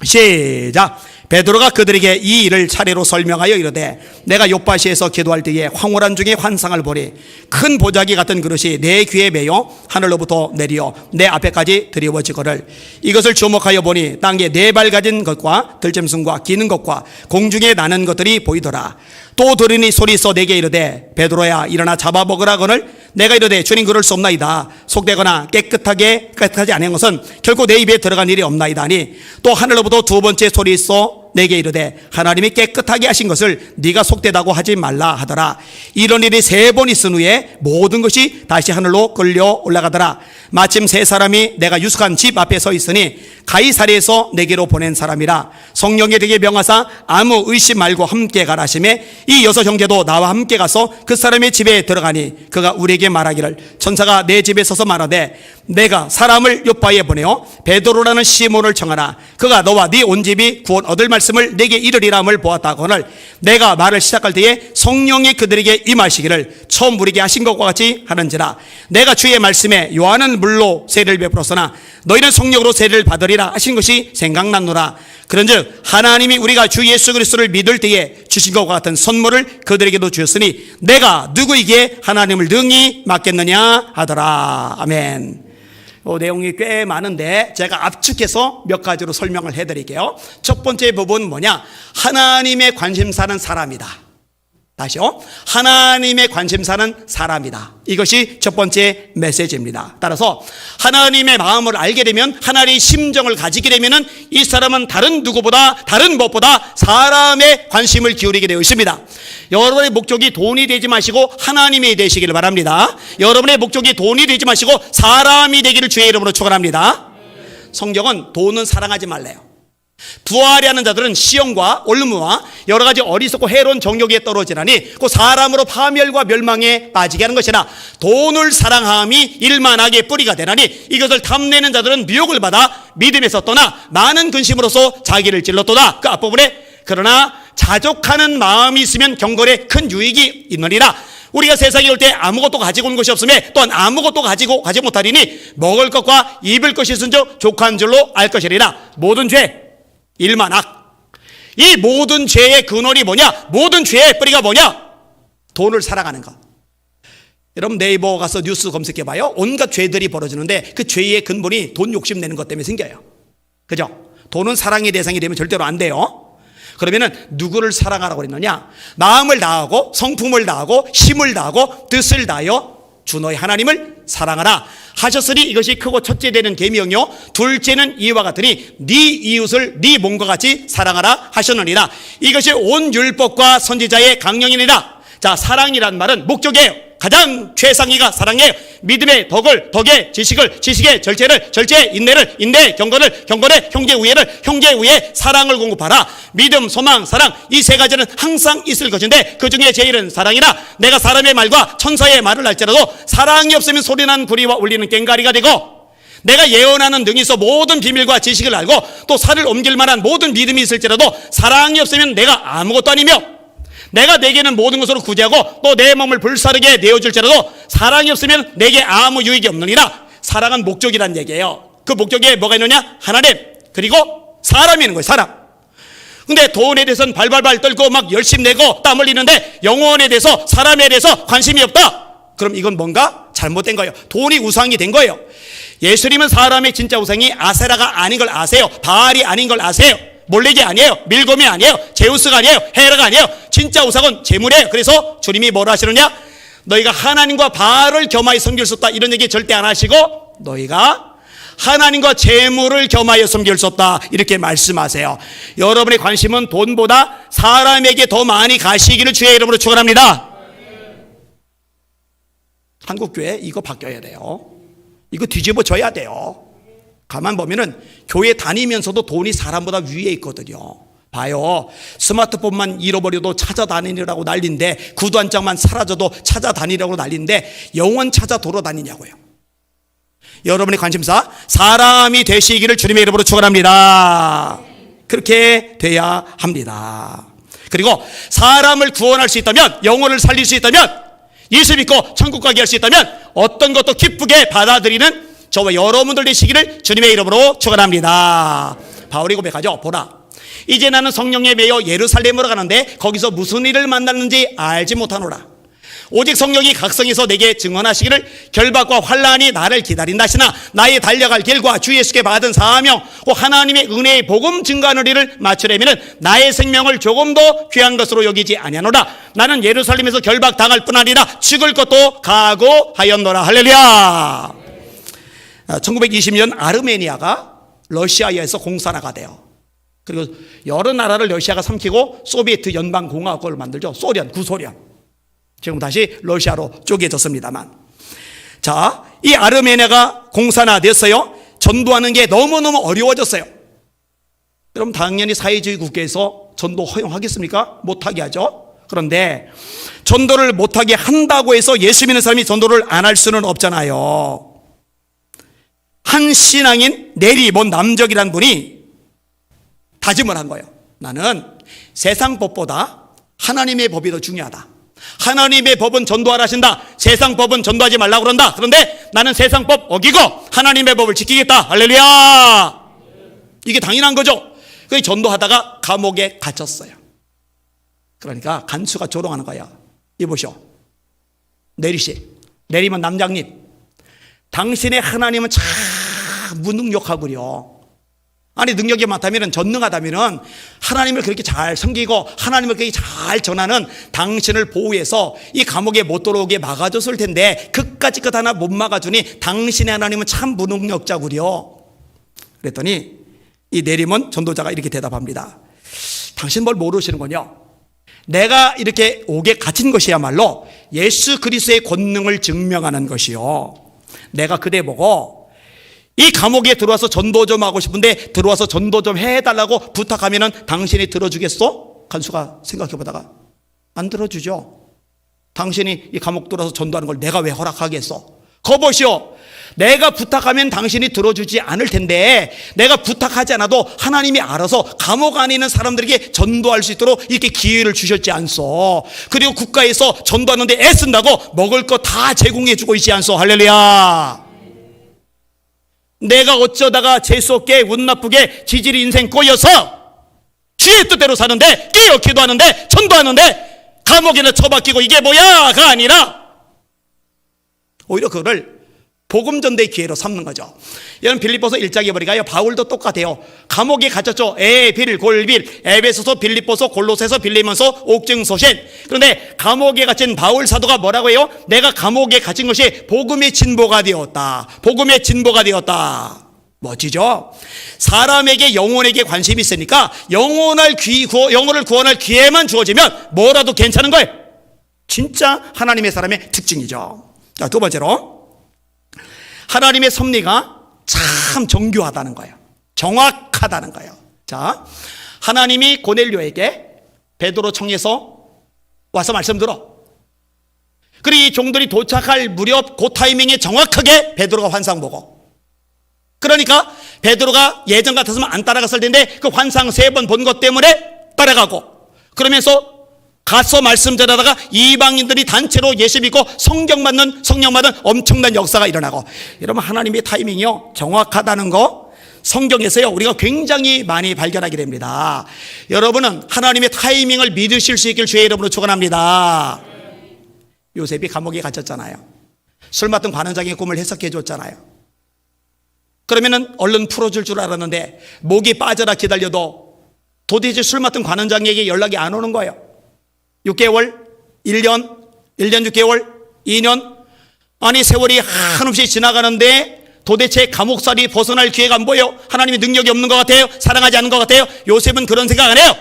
S1: 시작. 베드로가 그들에게 이 일을 차례로 설명하여 이르되 내가 요파시에서 기도할 때에 황홀한 중에 환상을 보니 큰 보자기 같은 그릇이 내 귀에 매여 하늘로부터 내리어 내 앞에까지 드리워지거늘 이것을 주목하여 보니 땅에 4발 가진 것과 들짐승과 기는 것과 공중에 나는 것들이 보이더라. 또 들으니 소리써 내게 이르되 베드로야 일어나 잡아먹으라거늘 내가 이르되 주님 그럴 수 없나이다. 속되거나 깨끗하지 않은 것은 결코 내 입에 들어간 일이 없나이다 하니 또 하늘로부터 두 번째 소리써 내게 이르되 하나님이 깨끗하게 하신 것을 네가 속되다고 하지 말라 하더라. 이런 일이 3번 있은 후에 모든 것이 다시 하늘로 끌려 올라가더라. 마침 3사람이 내가 유숙한 집 앞에 서 있으니 가이사랴에서 내게로 보낸 사람이라. 성령이 되게 명하사 아무 의심 말고 함께 가라 하시매 이 6 형제도 나와 함께 가서 그 사람의 집에 들어가니 그가 우리에게 말하기를 천사가 내 집에 서서 말하되 내가 사람을 요파에 보내어 베드로라는 시몬을 청하라. 그가 너와 네 온 집이 구원 얻을 말씀을 내게 이르리라 함을 보았다거늘 내가 말을 시작할 때에 성령이 그들에게 임하시기를 처음 우리에게 하신 것과 같이 하는지라. 내가 주의 말씀에 요한은 물로 세례를 베풀었으나 너희는 성령으로 세례를 받으리라 하신 것이 생각났노라. 그런즉 하나님이 우리가 주 예수 그리스도를 믿을 때에 주신 것과 같은 선물을 그들에게도 주었으니 내가 누구에게 하나님을 능히 맡겠느냐 하더라. 아멘. 내용이 꽤 많은데 제가 압축해서 몇 가지로 설명을 해드릴게요. 첫 번째 부분은 뭐냐? 하나님의 관심사는 사람이다. 다시요. 하나님의 관심사는 사람이다. 이것이 첫 번째 메시지입니다. 따라서 하나님의 마음을 알게 되면 하나님의 심정을 가지게 되면 이 사람은 다른 누구보다 다른 무엇보다 사람의 관심을 기울이게 되어 있습니다. 여러분의 목적이 돈이 되지 마시고 하나님이 되시기를 바랍니다. 여러분의 목적이 돈이 되지 마시고 사람이 되기를 주의 이름으로 축원합니다. 성경은 돈은 사랑하지 말래요. 부하려는 자들은 시험과 올무와 여러 가지 어리석고 해로운 정욕에 떨어지나니 그 사람으로 파멸과 멸망에 빠지게 하는 것이나 돈을 사랑함이 일만하게 뿌리가 되나니 이것을 탐내는 자들은 미혹을 받아 믿음에서 떠나 많은 근심으로서 자기를 찔렀도다. 그 앞부분에 그러나 자족하는 마음이 있으면 경건에 큰 유익이 있느니라. 우리가 세상에 올 때 아무것도 가지고 온 것이 없음에 또한 아무것도 가지 못하리니 먹을 것과 입을 것이 있은즉 족한 줄로 알 것이리라. 모든 죄 일만 악. 이 모든 죄의 근원이 뭐냐? 모든 죄의 뿌리가 뭐냐? 돈을 사랑하는 것. 여러분 네이버 가서 뉴스 검색해봐요. 온갖 죄들이 벌어지는데 그 죄의 근본이 돈 욕심 내는 것 때문에 생겨요. 그죠? 돈은 사랑의 대상이 되면 절대로 안 돼요. 그러면은 누구를 사랑하라고 그랬느냐? 마음을 다하고 성품을 다하고 힘을 다하고 뜻을 다하여 주 너의 하나님을 사랑하라 하셨으니 이것이 크고 첫째 되는 계명이요 둘째는 이와 같으니 네 이웃을 네 몸과 같이 사랑하라 하셨느니라. 이것이 온 율법과 선지자의 강령이니라. 자, 사랑이란 말은 목적이에요. 가장 최상위가 사랑이에요. 믿음의 덕에 지식의 절제, 인내, 경건에 형제 우애, 사랑을 공급하라. 믿음, 소망, 사랑, 이 세 가지는 항상 있을 것인데 그 중에 제일은 사랑이라. 내가 사람의 말과 천사의 말을 할지라도 사랑이 없으면 소리난 구리와 울리는 꽹과리가 되고, 내가 예언하는 능이 있어 모든 비밀과 지식을 알고 또 산을 옮길 만한 모든 믿음이 있을지라도 사랑이 없으면 내가 아무것도 아니며, 내가 내게는 모든 것으로 구제하고 또 내 몸을 불사르게 내어줄지라도 사랑이 없으면 내게 아무 유익이 없느니라. 사랑은 목적이란 얘기예요. 그 목적에 뭐가 있느냐? 하나님, 그리고 사람이 있는 거예요. 사람. 근데 돈에 대해서는 발발발 떨고 막 열심히 내고 땀 흘리는데 영혼에 대해서, 사람에 대해서 관심이 없다. 그럼 이건 뭔가 잘못된 거예요. 돈이 우상이 된 거예요. 예수님은 사람의 진짜 우상이 아세라가 아닌 걸 아세요. 바알이 아닌 걸 아세요. 몰렉이 아니에요. 밀곰이 아니에요. 제우스가 아니에요. 헤라가 아니에요. 진짜 우상은 재물이에요. 그래서 주님이 뭐라 하시느냐? 너희가 하나님과 바알을 겸하여 섬길 수 없다. 이런 얘기 절대 안 하시고 너희가 하나님과 재물을 겸하여 섬길 수 없다. 이렇게 말씀하세요. 여러분의 관심은 돈보다 사람에게 더 많이 가시기를 주의 이름으로 축원합니다. 한국교회 이거 바뀌어야 돼요. 이거 뒤집어져야 돼요. 가만 보면은 교회 다니면서도 돈이 사람보다 위에 있거든요. 봐요. 스마트폰만 잃어버려도 찾아다니라고 난리인데, 구두 한 장만 사라져도 찾아다니라고 난리인데 영원 찾아 돌아다니냐고요. 여러분의 관심사 사람이 되시기를 주님의 이름으로 축원합니다. 그렇게 돼야 합니다. 그리고 사람을 구원할 수 있다면, 영혼을 살릴 수 있다면, 예수 믿고 천국 가게 할 수 있다면 어떤 것도 기쁘게 받아들이는 저와 여러분들 되시기를 주님의 이름으로 축원합니다. 바울이 고백하죠. 보라, 이제 나는 성령에 매여 예루살렘으로 가는데 거기서 무슨 일을 만났는지 알지 못하노라. 오직 성령이 각성해서 내게 증언하시기를 결박과 환난이 나를 기다린다 하시나 나의 달려갈 길과 주 예수께 받은 사명 곧 하나님의 은혜의 복음 증거하는 일을 마치려면 나의 생명을 조금도 귀한 것으로 여기지 아니하노라. 나는 예루살렘에서 결박당할 뿐 아니라 죽을 것도 각오하였노라. 할렐루야. 1920년 아르메니아가 러시아에서 공산화가 돼요. 그리고 여러 나라를 러시아가 삼키고 소비에트 연방공화국을 만들죠. 소련, 구소련. 지금 다시 러시아로 쪼개졌습니다만, 자, 이 아르메니아가 공산화됐어요. 전도하는 게 너무너무 어려워졌어요. 그럼 당연히 사회주의 국가에서 전도 허용하겠습니까? 못하게 하죠. 그런데 전도를 못하게 한다고 해서 예수 믿는 사람이 전도를 안 할 수는 없잖아요. 한 신앙인 네리몬 남적이라는 분이 다짐을 한 거예요. 나는 세상 법보다 하나님의 법이 더 중요하다. 하나님의 법은 전도하라 하신다. 세상 법은 전도하지 말라고 그런다. 그런데 나는 세상 법 어기고 하나님의 법을 지키겠다. 할렐루야. 이게 당연한 거죠. 그래서 전도하다가 감옥에 갇혔어요. 그러니까 간수가 조롱하는 거야. 이보시오, 네리씨, 네리몬 남장님, 당신의 하나님은 참 무능력하구려. 아니, 능력이 많다면, 전능하다면 하나님을 그렇게 잘 섬기고 하나님을 그렇게 잘 전하는 당신을 보호해서 이 감옥에 못 들어오게 막아줬을 텐데 그까짓 것 하나 못 막아주니 당신의 하나님은 참 무능력자구려. 그랬더니 이 네리몬 전도자가 이렇게 대답합니다. 당신 뭘 모르시는군요. 내가 이렇게 옥에 갇힌 것이야말로 예수 그리스도의 권능을 증명하는 것이요, 내가 그대 보고 이 감옥에 들어와서 전도 좀 하고 싶은데 들어와서 전도 좀 해달라고 부탁하면은 당신이 들어주겠어? 간수가 생각해 보다가 안 들어주죠. 당신이 이 감옥 들어와서 전도하는 걸 내가 왜 허락하겠어? 거보시오, 내가 부탁하면 당신이 들어주지 않을 텐데 내가 부탁하지 않아도 하나님이 알아서 감옥 안에 있는 사람들에게 전도할 수 있도록 이렇게 기회를 주셨지 않소. 그리고 국가에서 전도하는데 애쓴다고 먹을 거 다 제공해 주고 있지 않소. 할렐루야. 내가 어쩌다가 재수없게 운 나쁘게 지질 인생 꼬여서 주의 뜻대로 사는데, 깨어 기도하는데 전도하는데 감옥에나 처박히고 이게 뭐야가 아니라 오히려 그거를 복음 전도의 기회로 삼는 거죠. 여러분, 빌립보서 1장에 보니까요, 바울도 똑같아요. 감옥에 갇혔죠. 에빌, 골빌, 에베소서, 빌립보서, 골로새서, 빌레몬서, 옥증소신. 그런데 감옥에 갇힌 바울 사도가 뭐라고 해요? 내가 감옥에 갇힌 것이 복음의 진보가 되었다. 복음의 진보가 되었다. 멋지죠? 사람에게, 영혼에게 관심이 있으니까 영혼을 구원할 기회만 주어지면 뭐라도 괜찮은 거예요. 진짜 하나님의 사람의 특징이죠. 자, 두 번째로 하나님의 섭리가 참 정교하다는 거예요. 정확하다는 거예요. 자, 하나님이 고넬료에게 베드로 청에서 와서 말씀 들어. 그리고 이 종들이 도착할 무렵 그 타이밍에 정확하게 베드로가 환상 보고. 그러니까 베드로가 예전 같았으면 안 따라갔을 텐데 그 환상 3번 본 것 때문에 따라가고, 그러면서 가서 말씀 전하다가 이방인들이 단체로 예수 믿고 성령 받는 엄청난 역사가 일어나고. 여러분, 하나님의 타이밍이요 정확하다는 거 성경에서요 우리가 굉장히 많이 발견하게 됩니다. 여러분은 하나님의 타이밍을 믿으실 수 있길 주의 이름으로 축원합니다. 요셉이 감옥에 갇혔잖아요. 술 맡은 관원장의 꿈을 해석해 줬잖아요. 그러면은 얼른 풀어줄 줄 알았는데 목이 빠져라 기다려도 도대체 술 맡은 관원장에게 연락이 안 오는 거예요. 6개월, 1년 6개월, 2년, 아니 세월이 한없이 지나가는데 도대체 감옥살이 벗어날 기회가 안 보여. 하나님의 능력이 없는 것 같아요. 사랑하지 않는 것 같아요. 요셉은 그런 생각 안 해요.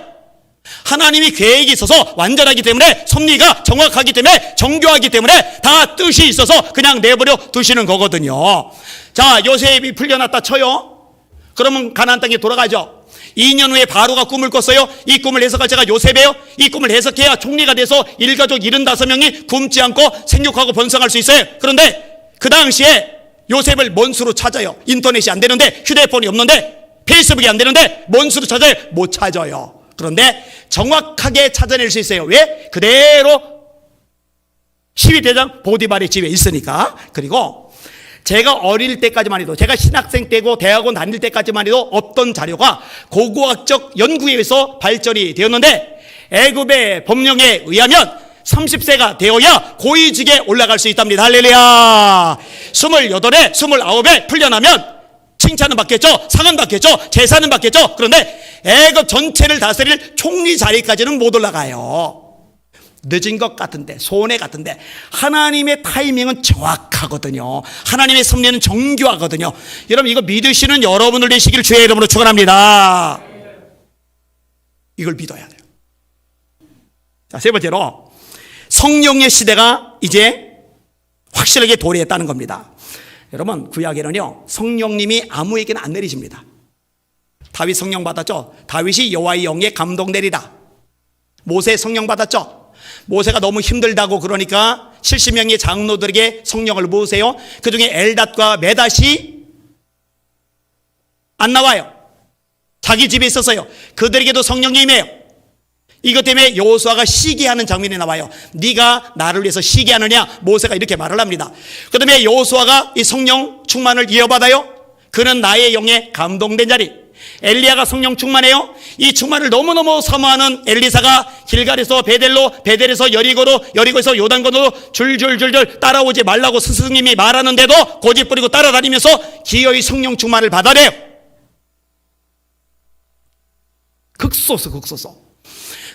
S1: 하나님이 계획이 있어서 완전하기 때문에, 섭리가 정확하기 때문에, 정교하기 때문에 다 뜻이 있어서 그냥 내버려 두시는 거거든요. 자, 요셉이 풀려났다 쳐요. 그러면 가나안 땅에 돌아가죠. 2년 후에 바로가 꿈을 꿨어요. 이 꿈을 해석할 자가 요셉이에요. 이 꿈을 해석해야 총리가 돼서 일가족 75명이 굶지 않고 생육하고 번성할 수 있어요. 그런데 그 당시에 요셉을 뭔 수로 찾아요? 인터넷이 안 되는데, 휴대폰이 없는데, 페이스북이 안 되는데 뭔 수로 찾아요? 못 찾아요. 그런데 정확하게 찾아낼 수 있어요. 왜? 그대로 시위대장 보디발의 집에 있으니까. 그리고 제가 어릴 때까지만 해도, 제가 신학생 때고 대학원 다닐 때까지만 해도 없던 자료가 고고학적 연구에 의해서 발전이 되었는데, 애굽의 법령에 의하면 30세가 되어야 고위직에 올라갈 수 있답니다. 할렐루야. 28에 29에 풀려나면 칭찬은 받겠죠, 상은 받겠죠, 재산은 받겠죠. 그런데 애굽 전체를 다스릴 총리 자리까지는 못 올라가요. 늦은 것 같은데, 손해 같은데, 하나님의 타이밍은 정확하거든요. 하나님의 섭리는 정교하거든요. 여러분, 이거 믿으시는 여러분들 되시길 주의 이름으로 축원합니다. 이걸 믿어야 돼요. 자, 세 번째로 성령의 시대가 이제 확실하게 도래했다는 겁니다. 여러분, 구약에는요 성령님이 아무에게나 안 내리십니다. 다윗 성령 받았죠. 다윗이 여호와의 영에 감동 내리다. 모세 성령 받았죠. 모세가 너무 힘들다고 그러니까 70명의 장로들에게 성령을 모으세요. 그 중에 엘닷과 메닷이 안 나와요. 자기 집에 있었어요. 그들에게도 성령이 임해요. 이것 때문에 여호수아가 시기하는 장면이 나와요. 네가 나를 위해서 시기하느냐? 모세가 이렇게 말을 합니다. 그 다음에 여호수아가 이 성령 충만을 이어받아요. 그는 나의 영에 감동된 자리. 엘리야가 성령 충만해요. 이 충만을 너무너무 사모하는 엘리사가 길갈에서 베델로, 베델에서 여리고로, 여리고에서 요단강으로 줄줄줄줄 따라오지 말라고 스승님이 말하는데도 고집 부리고 따라다니면서 기어이 성령 충만을 받아내요. 극소수.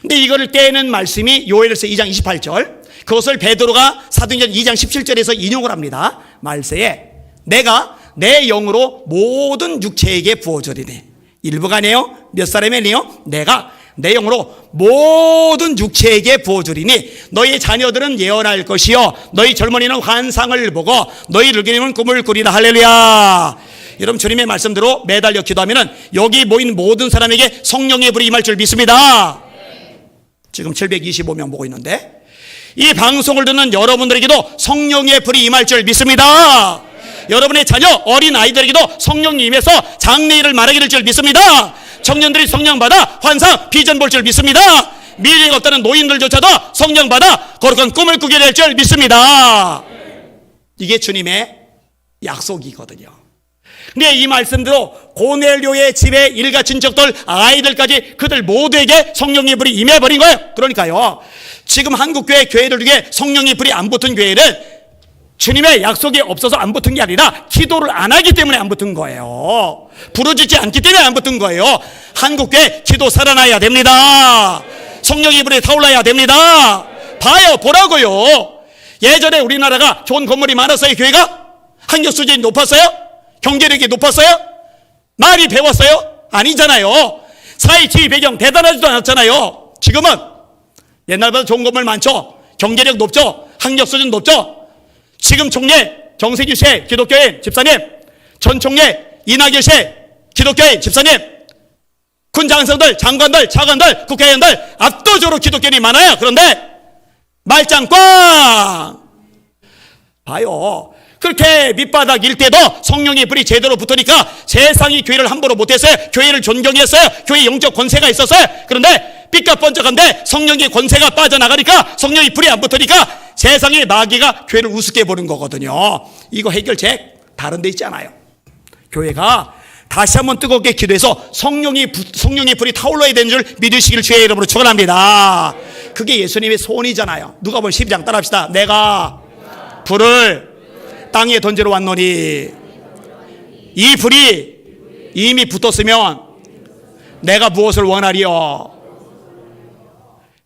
S1: 근데 이거를 떼는 말씀이 요엘서 2장 28절, 그것을 베드로가 사도행전 2장 17절에서 인용을 합니다. 말세에 내가 내 영으로 모든 육체에게 부어주리니. 일부가 아니에요. 몇 사람이 아니에요. 내가 내 영으로 모든 육체에게 부어주리니 너희 자녀들은 예언할 것이요 너희 젊은이는 환상을 보고 너희 늙은이는 꿈을 꾸리라. 할렐루야. 여러분, 주님의 말씀대로 매달려 기도하면 여기 모인 모든 사람에게 성령의 불이 임할 줄 믿습니다. 지금 725명 보고 있는데 이 방송을 듣는 여러분들에게도 성령의 불이 임할 줄 믿습니다. 여러분의 자녀, 어린 아이들에게도 성령이 임해서 장래일을 말하게 될 줄 믿습니다. 청년들이 성령 받아 환상, 비전 볼 줄 믿습니다. 미래가 없다는 노인들조차도 성령 받아 거룩한 꿈을 꾸게 될 줄 믿습니다. 이게 주님의 약속이거든요. 근데 이 말씀대로 고넬료의 집에 일가 친척들, 아이들까지 그들 모두에게 성령의 불이 임해버린 거예요. 그러니까요, 지금 한국교회 교회들 중에 성령의 불이 안 붙은 교회는 주님의 약속이 없어서 안 붙은 게 아니라 기도를 안 하기 때문에 안 붙은 거예요. 부르짖지 않기 때문에 안 붙은 거예요. 한국교회 기도 살아나야 됩니다. 성령의 불이 타올라야 됩니다. 봐요, 보라고요. 예전에 우리나라가 좋은 건물이 많았어요. 교회가 학력 수준이 높았어요? 경제력이 높았어요? 많이 배웠어요? 아니잖아요. 사회 지위 배경 대단하지도 않았잖아요. 지금은 옛날보다 좋은 건물 많죠. 경제력 높죠? 학력 수준 높죠? 지금 총리 정세균 씨 기독교인 집사님, 전 총리 이낙연 씨 기독교인 집사님, 군 장성들, 장관들, 차관들, 국회의원들 압도적으로 기독교인이 많아요. 그런데 말짱 꽝! 봐요. 그렇게 밑바닥 일 때도 성령의 불이 제대로 붙으니까 세상이 교회를 함부로 못했어요. 교회를 존경했어요. 교회 영적 권세가 있었어요. 그런데 삐까뻔쩍한데 성령의 권세가 빠져나가니까, 성령의 불이 안 붙으니까 세상의 마귀가 교회를 우습게 보는 거거든요. 이거 해결책 다른 데 있지 않아요. 교회가 다시 한번 뜨겁게 기도해서 성령의 불이 타올라야 되는 줄 믿으시길 주의 이름으로 축원합니다. 그게 예수님의 소원이잖아요. 누가복음 12장 따라합시다. 내가 불을 땅에 던지러 왔노니 이 불이 이미 붙었으면 내가 무엇을 원하리요?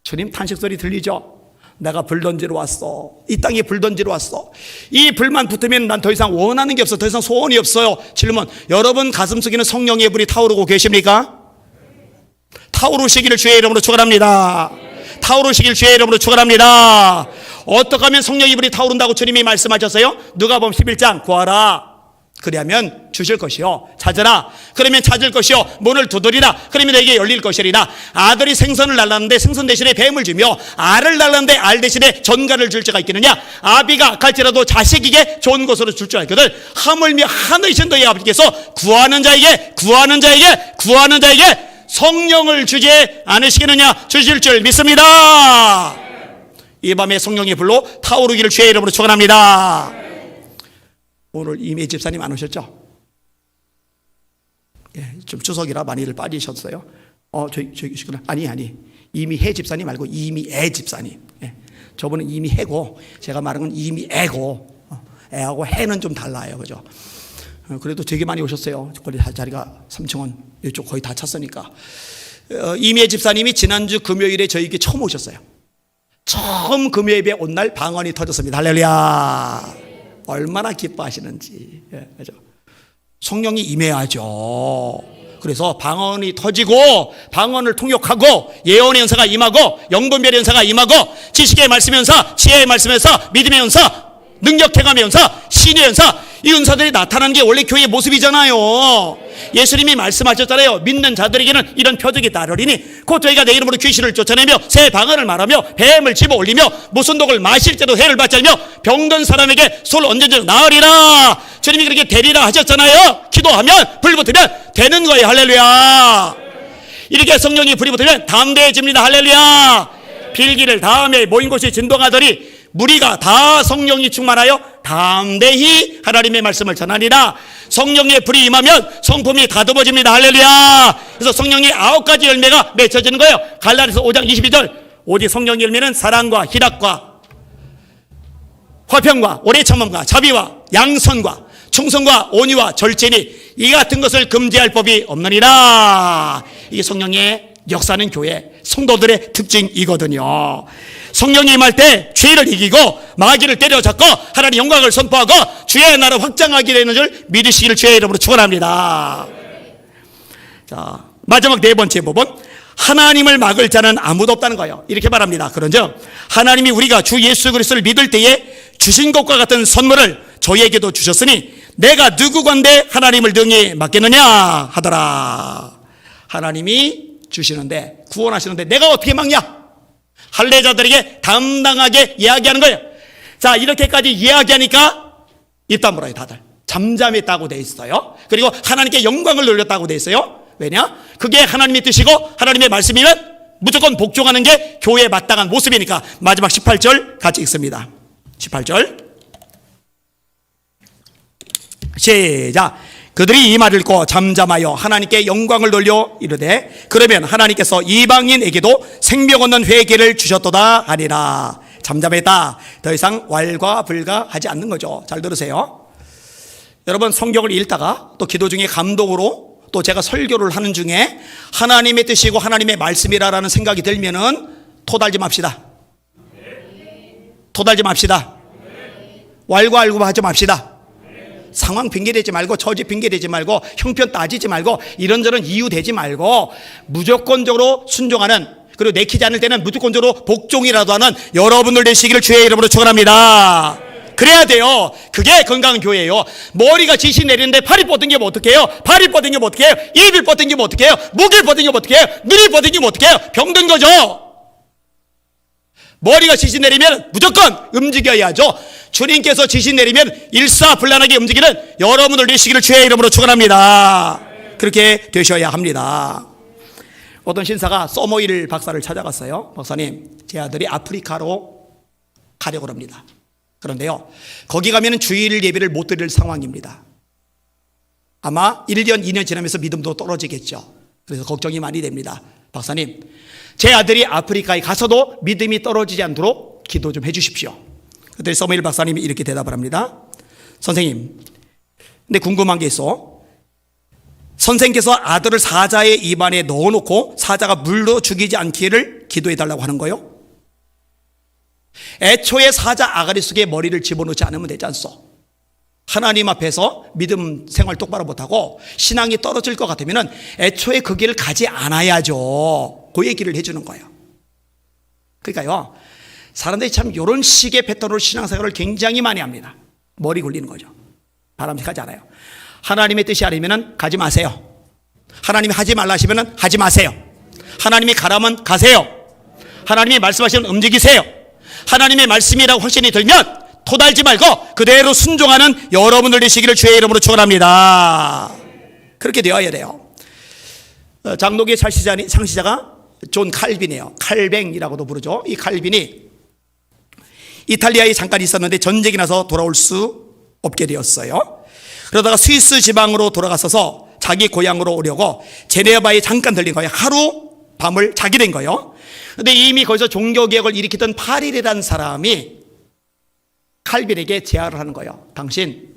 S1: 주님 탄식 소리 들리죠? 내가 불 던지러 왔어. 이 땅에 불 던지러 왔어. 이 불만 붙으면 난 더 이상 원하는 게 없어. 더 이상 소원이 없어요. 질문, 여러분 가슴속에는 성령의 불이 타오르고 계십니까? 타오르시기를 주의 이름으로 축원합니다. 타오르시길 주의 이름으로 축원합니다. 어떻게 하면 성령의 불이 타오른다고 주님이 말씀하셨어요? 누가복음 11장 구하라 그리하면 주실 것이요, 찾으라 그러면 찾을 것이요, 문을 두드리라 그러면 너에게 열릴 것이리라. 아들이 생선을 날랐는데 생선 대신에 뱀을 주며, 알을 날랐는데 알 대신에 전갈을 줄 자가 있겠느냐? 아비가 악할지라도 자식에게 좋은 것으로 줄 줄 알거든. 하물며 하늘이신 너희 아버지께서 구하는 자에게 성령을 주지 않으시겠느냐? 주실 줄 믿습니다. 이 밤에 성령의 불로 타오르기를 주의 이름으로 축원합니다. 오늘 이미 집사님 안 오셨죠? 예, 좀 추석이라 많이들 빠지셨어요. 저기시구나. 아니. 이미 해 집사님 말고 이미 애 집사님. 예, 저분은 이미 해고, 제가 말한 건 이미 애고, 애하고 해는 좀 달라요. 그죠? 그래도 되게 많이 오셨어요. 거기 자리가 3층은 이쪽 거의 다 찼으니까. 이미 집사님이 지난주 금요일에 저에게 처음 오셨어요. 처음 금요일에 온 날 방언이 터졌습니다. 할렐루야. 얼마나 기뻐하시는지. 예, 그죠? 성령이 임해야죠. 그래서 방언이 터지고 방언을 통역하고 예언의 연사가 임하고 영분별의 연사가 임하고 지식의 말씀의 연사, 지혜의 말씀의 연사, 믿음의 연사, 능력 행함의 연사, 신의 연사, 이 은사들이 나타나는 게 원래 교회의 모습이잖아요. 예수님이 말씀하셨잖아요. 믿는 자들에게는 이런 표적이 따르리니 곧 저희가 내 이름으로 귀신을 쫓아내며 새 방언을 말하며 뱀을 집어 올리며 무슨 독을 마실 때도 해를 받지 않으며 병든 사람에게 손을 얹은 나으리라. 주님이 그렇게 되리라 하셨잖아요. 기도하면 불 붙으면 되는 거예요. 할렐루야. 이렇게 성령이 불이 붙으면 담대해집니다. 할렐루야. 빌기를 다음에 모인 곳이 진동하더니 무리가 다 성령이 충만하여 담대히 하나님의 말씀을 전하니라. 성령의 불이 임하면 성품이 다듬어집니다. 할렐루야. 그래서 성령의 9가지 열매가 맺혀지는 거예요. 갈라디아서 5장 22절 오직 성령의 열매는 사랑과 희락과 화평과 오래 참음과 자비와 양선과 충성과 온유와 절제니 이 같은 것을 금지할 법이 없느니라. 이게 성령의 역사는 교회 성도들의 특징이거든요. 성령이 임할 때 죄를 이기고 마귀를 때려잡고 하나님의 영광을 선포하고 주의 나라를 확장하게 되는 줄 믿으시기를 주의 이름으로 축원합니다. 자, 마지막 네 번째 부분, 하나님을 막을 자는 아무도 없다는 거예요. 이렇게 말합니다. 그런즉 하나님이 우리가 주 예수 그리스도를 믿을 때에 주신 것과 같은 선물을 저희에게도 주셨으니 내가 누구건대 하나님을 능히 막겠느냐 하더라. 하나님이 주시는데, 구원하시는데 내가 어떻게 막냐? 할례자들에게 당당하게 이야기하는 거예요. 자, 이렇게까지 이야기하니까 입 다물어요. 다들 잠잠했다고 돼 있어요. 그리고 하나님께 영광을 돌렸다고 돼 있어요. 왜냐? 그게 하나님의 뜻이고 하나님의 말씀이면 무조건 복종하는 게 교회에 마땅한 모습이니까. 마지막 18절 같이 읽습니다. 18절 시작. 그들이 이 말을 듣고 잠잠하여 하나님께 영광을 돌려 이르되 그러면 하나님께서 이방인에게도 생명 얻는 회개를 주셨도다 하리라. 잠잠했다. 더 이상 왈가불가하지 않는 거죠. 잘 들으세요. 여러분, 성경을 읽다가 또 기도 중에 감동으로 또 제가 설교를 하는 중에 하나님의 뜻이고 하나님의 말씀이라는 생각이 들면은 토달지 맙시다. 토달지 맙시다. 왈가왈부하지 맙시다. 상황 핑계대지 말고, 처지 핑계대지 말고, 형편 따지지 말고, 이런저런 이유 대지 말고 무조건적으로 순종하는 그리고 내키지 않을 때는 무조건적으로 복종이라도 하는 여러분들 되시기를 주의 이름으로 축원합니다. 그래야 돼요. 그게 건강한 교회예요. 머리가 지시 내리는데 팔이 뻗은기면 어떡해요? 발이 뻗은기면 어떡해요? 입이 뻗은기면 어떡해요? 목이 뻗은기면 어떡해요? 눈이 뻗은기면 어떡해요? 병든 거죠. 머리가 지시 내리면 무조건 움직여야죠. 주님께서 지시 내리면 일사불란하게 움직이는 여러분들 되시기를 주의 이름으로 축원합니다. 그렇게 되셔야 합니다. 어떤 신사가 서머일 박사를 찾아갔어요. 박사님, 제 아들이 아프리카로 가려고 합니다. 그런데요, 거기 가면 주일 예배를 못 드릴 상황입니다. 아마 1년, 2년 지나면서 믿음도 떨어지겠죠. 그래서 걱정이 많이 됩니다. 박사님, 제 아들이 아프리카에 가서도 믿음이 떨어지지 않도록 기도 좀 해 주십시오. 그때 서머일 박사님이 이렇게 대답을 합니다. 선생님, 근데 궁금한 게 있어. 선생께서 아들을 사자의 입안에 넣어놓고 사자가 물로 죽이지 않기를 기도해달라고 하는 거요? 애초에 사자 아가리 속에 머리를 집어넣지 않으면 되지 않소? 하나님 앞에서 믿음 생활 똑바로 못하고 신앙이 떨어질 것 같으면 애초에 그 길을 가지 않아야죠. 그 얘기를 해주는 거예요. 그러니까요, 사람들이 참 이런 식의 패턴으로 신앙생활을 굉장히 많이 합니다. 머리 굴리는 거죠. 바람직하지 않아요. 하나님의 뜻이 아니면 가지 마세요. 하나님이 하지 말라 하시면 하지 마세요. 하나님이 가라면 가세요. 하나님이 말씀하시면 움직이세요. 하나님의 말씀이라고 확신이 들면 토달지 말고 그대로 순종하는 여러분들 되시기를 주의 이름으로 축원합니다. 그렇게 되어야 돼요. 장로교의 창시자가 존 칼빈이에요. 칼뱅이라고도 부르죠. 이 칼빈이 이탈리아에 잠깐 있었는데 전쟁이 나서 돌아올 수 없게 되었어요. 그러다가 스위스 지방으로 돌아갔어서 자기 고향으로 오려고 제네바에 잠깐 들린 거예요. 하루 밤을 자게 된 거예요. 근데 이미 거기서 종교개혁을 일으키던 파릴이라는 사람이 칼빈에게 제안을 하는 거예요. 당신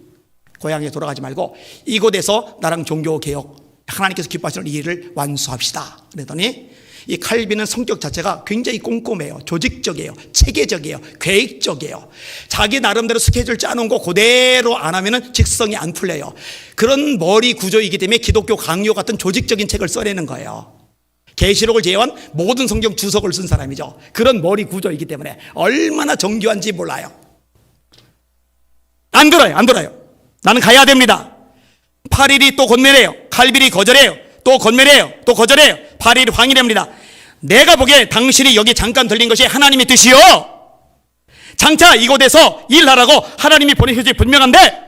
S1: 고향에 돌아가지 말고 이곳에서 나랑 종교개혁, 하나님께서 기뻐하시는 이 일을 완수합시다. 그랬더니 이 칼빈은 성격 자체가 굉장히 꼼꼼해요. 조직적이에요. 체계적이에요. 계획적이에요. 자기 나름대로 스케줄 짜놓은 거 그대로 안 하면 직성이 안 풀려요. 그런 머리 구조이기 때문에 기독교 강요 같은 조직적인 책을 써내는 거예요. 계시록을 제외한 모든 성경 주석을 쓴 사람이죠. 그런 머리 구조이기 때문에 얼마나 정교한지 몰라요. 안 들어요. 나는 가야 됩니다. 8일이 또 건면해요. 칼빈이 거절해요. 또 건면해요. 또 거절해요. 8일이 황이랍니다. 내가 보기에 당신이 여기 잠깐 들린 것이 하나님의 뜻이요. 장차 이곳에서 일하라고 하나님이 보내신 것이 분명한데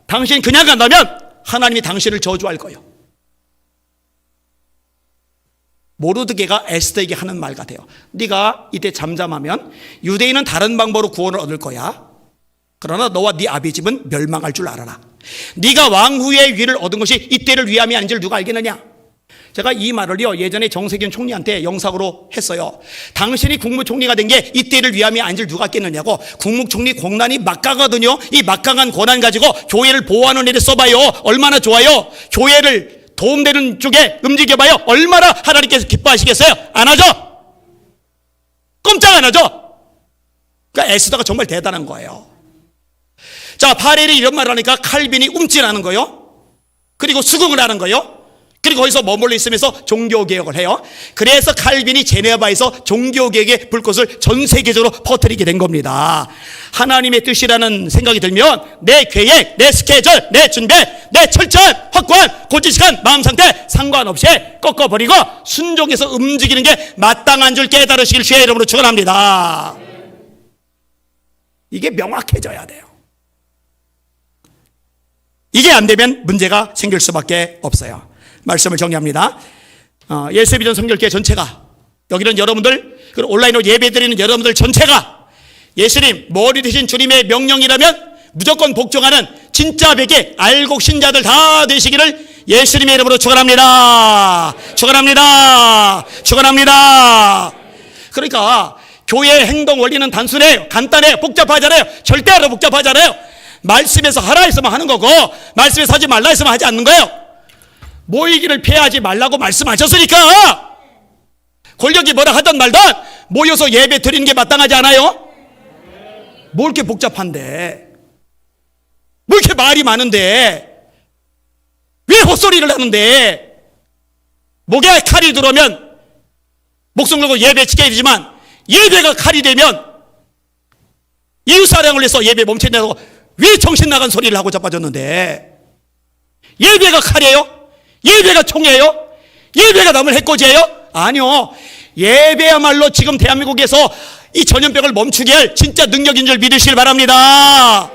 S1: 당신 그냥 간다면 하나님이 당신을 저주할 거예요. 모르드게가 에스더에게 하는 말 같아요. 네가 이때 잠잠하면 유대인은 다른 방법으로 구원을 얻을 거야. 그러나 너와 네 아비 집은 멸망할 줄 알아라. 네가 왕후의 위를 얻은 것이 이때를 위함이 아닌지를 누가 알겠느냐. 제가 이 말을요 예전에 정세균 총리한테 영상으로 했어요. 당신이 국무총리가 된 게 이때를 위함이 아닌지를 누가 알겠느냐고. 국무총리 공란이 막강하거든요. 이 막강한 권한 가지고 교회를 보호하는 일에 써봐요. 얼마나 좋아요. 교회를 도움되는 쪽에 움직여봐요. 얼마나 하나님께서 기뻐하시겠어요. 안 하죠. 꼼짝 안 하죠. 그러니까 에스더가 정말 대단한 거예요. 자, 바렐이 이런 말을 하니까 칼빈이 움찔하는 거예요. 그리고 수긍을 하는 거예요. 그리고 거기서 머물러 있으면서 종교개혁을 해요. 그래서 칼빈이 제네바에서 종교개혁의 불꽃을 전 세계적으로 퍼뜨리게 된 겁니다. 하나님의 뜻이라는 생각이 들면 내 계획, 내 스케줄, 내 준비, 내 철저한 확고한 고지식한 마음 상태 상관없이 꺾어버리고 순종해서 움직이는 게 마땅한 줄 깨달으시길 주의 이름으로 축원합니다. 이게 명확해져야 돼요. 이게 안 되면 문제가 생길 수밖에 없어요. 말씀을 정리합니다. 예수비전 성결교회 전체가, 여기는 여러분들, 그리고 온라인으로 예배드리는 여러분들 전체가 예수님, 머리 되신 주님의 명령이라면 무조건 복종하는 진짜 백의 알곡 신자들 다 되시기를 예수님의 이름으로 축원합니다. 축원합니다. 축원합니다. 그러니까 교회의 행동 원리는 단순해요. 간단해요. 복잡하잖아요. 절대로 복잡하잖아요. 말씀에서 하라 했으면 하는 거고 말씀에서 하지 말라 했으면 하지 않는 거예요. 모이기를 피하지 말라고 말씀하셨으니까 권력이 뭐라 하든 말든 모여서 예배 드리는 게 마땅하지 않아요? 뭐 이렇게 복잡한데, 뭐 이렇게 말이 많은데, 왜 헛소리를 하는데, 목에 칼이 들어오면 목숨 걸고 예배 지켜야 되지만 예배가 칼이 되면 이웃사랑을 위해서 예배 멈춰내고 왜 정신 나간 소리를 하고 자빠졌는데, 예배가 칼이에요? 예배가 총이에요? 예배가 남을 해코지예요? 아니요. 예배야말로 지금 대한민국에서 이 전염병을 멈추게 할 진짜 능력인 줄 믿으시길 바랍니다.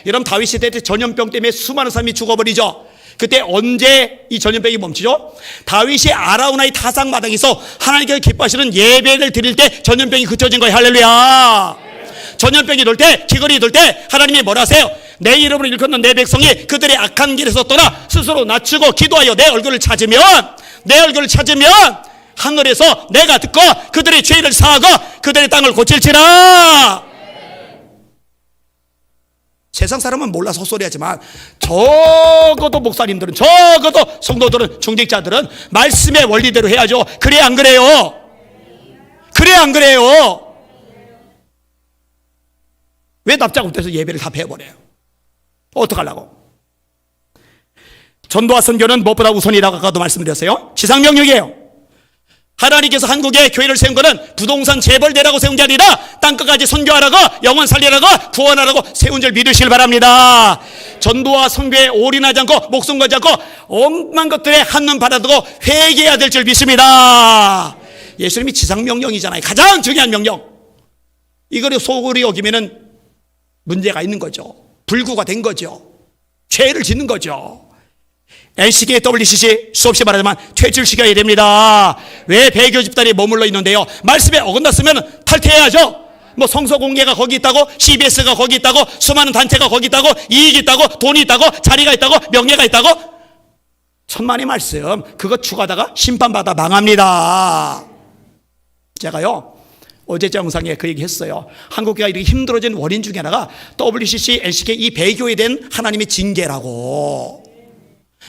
S1: 여러분, 다윗 시대 때 전염병 때문에 수많은 사람이 죽어버리죠. 그때 언제 이 전염병이 멈추죠? 다윗이 아라우나의 타작마당에서 하나님께서 기뻐하시는 예배를 드릴 때 전염병이 그쳐진 거예요. 할렐루야. 전염병이 돌 때, 기근이 돌 때 하나님이 뭐라 하세요? 내 이름으로 일컫는 내 백성이 그들의 악한 길에서 떠나 스스로 낮추고 기도하여 내 얼굴을 찾으면 하늘에서 내가 듣고 그들의 죄를 사하고 그들의 땅을 고칠지라. 세상 사람은 몰라서 헛소리하지만 적어도 목사님들은, 적어도 성도들은, 중직자들은 말씀의 원리대로 해야죠. 그래 안 그래요? 그래 안 그래요? 왜 납작 못해서 예배를 다 배워버려요? 어떡하려고? 전도와 선교는 무엇보다 우선이라고 아까도 말씀드렸어요. 지상명령이에요. 하나님께서 한국에 교회를 세운 것은 부동산 재벌대라고 세운 게 아니라 땅끝까지 선교하라고, 영혼 살리라고, 구원하라고 세운 줄 믿으시길 바랍니다. 전도와 선교에 올인하지 않고 목숨 걸지 않고 온갖 것들에 한눈 받아두고 회개해야 될 줄 믿습니다. 예수님이 지상명령이잖아요. 가장 중요한 명령. 이거를 소홀히 여기면은 문제가 있는 거죠. 불구가 된 거죠. 죄를 짓는 거죠. NCK, WCC 수없이 말하지만 퇴출시켜야 됩니다. 왜 배교 집단이 머물러 있는데요? 말씀에 어긋났으면 탈퇴해야죠. 뭐 성서공예가 거기 있다고, CBS가 거기 있다고, 수많은 단체가 거기 있다고, 이익이 있다고, 돈이 있다고, 자리가 있다고, 명예가 있다고. 천만의 말씀, 그거 추가하다가 심판받아 망합니다. 제가요 어제 영상에 그 얘기 했어요. 한국교회가 이렇게 힘들어진 원인 중에 하나가 WCC, NCK 이 배교에 대한 하나님의 징계라고.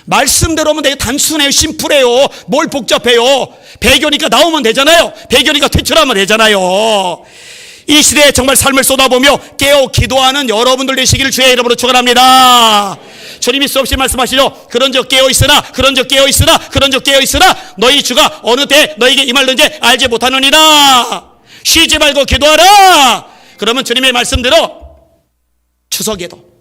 S1: 말씀대로 하면 되게 단순해요. 심플해요. 뭘 복잡해요. 배교니까 나오면 되잖아요. 배교니까 퇴출하면 되잖아요. 이 시대에 정말 삶을 쏟아보며 깨어 기도하는 여러분들 되시기를 주의 이름으로 축원합니다. 주님이 수없이 말씀하시죠. 그런즉 깨어있으나, 그런즉 깨어있으나, 그런즉 깨어있으나 너희 주가 어느 때 너에게 임할는지 알지 못하느니라. 쉬지 말고 기도하라. 그러면 주님의 말씀대로 추석에도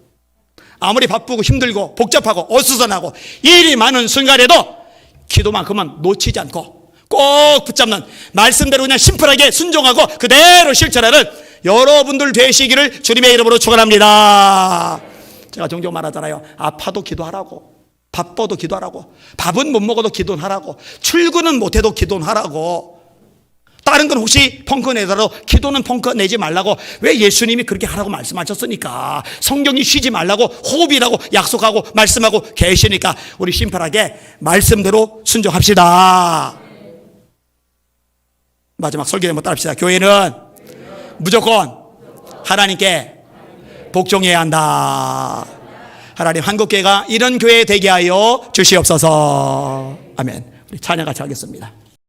S1: 아무리 바쁘고 힘들고 복잡하고 어수선하고 일이 많은 순간에도 기도만큼은 놓치지 않고 꼭 붙잡는, 말씀대로 그냥 심플하게 순종하고 그대로 실천하는 여러분들 되시기를 주님의 이름으로 축원합니다. 제가 종종 말하잖아요. 아파도 기도하라고, 바빠도 기도하라고, 밥은 못 먹어도 기도하라고, 출근은 못해도 기도하라고. 다른 건 혹시 펑크 내더라도 기도는 펑크 내지 말라고. 왜? 예수님이 그렇게 하라고 말씀하셨으니까. 성경이 쉬지 말라고 호흡이라고 약속하고 말씀하고 계시니까 우리 심플하게 말씀대로 순종합시다. 마지막 설교 한번 따라합시다. 교회는 무조건 하나님께 복종해야 한다. 하나님, 한국교회가 이런 교회 되게 하여 주시옵소서. 아멘. 우리 찬양 같이 하겠습니다.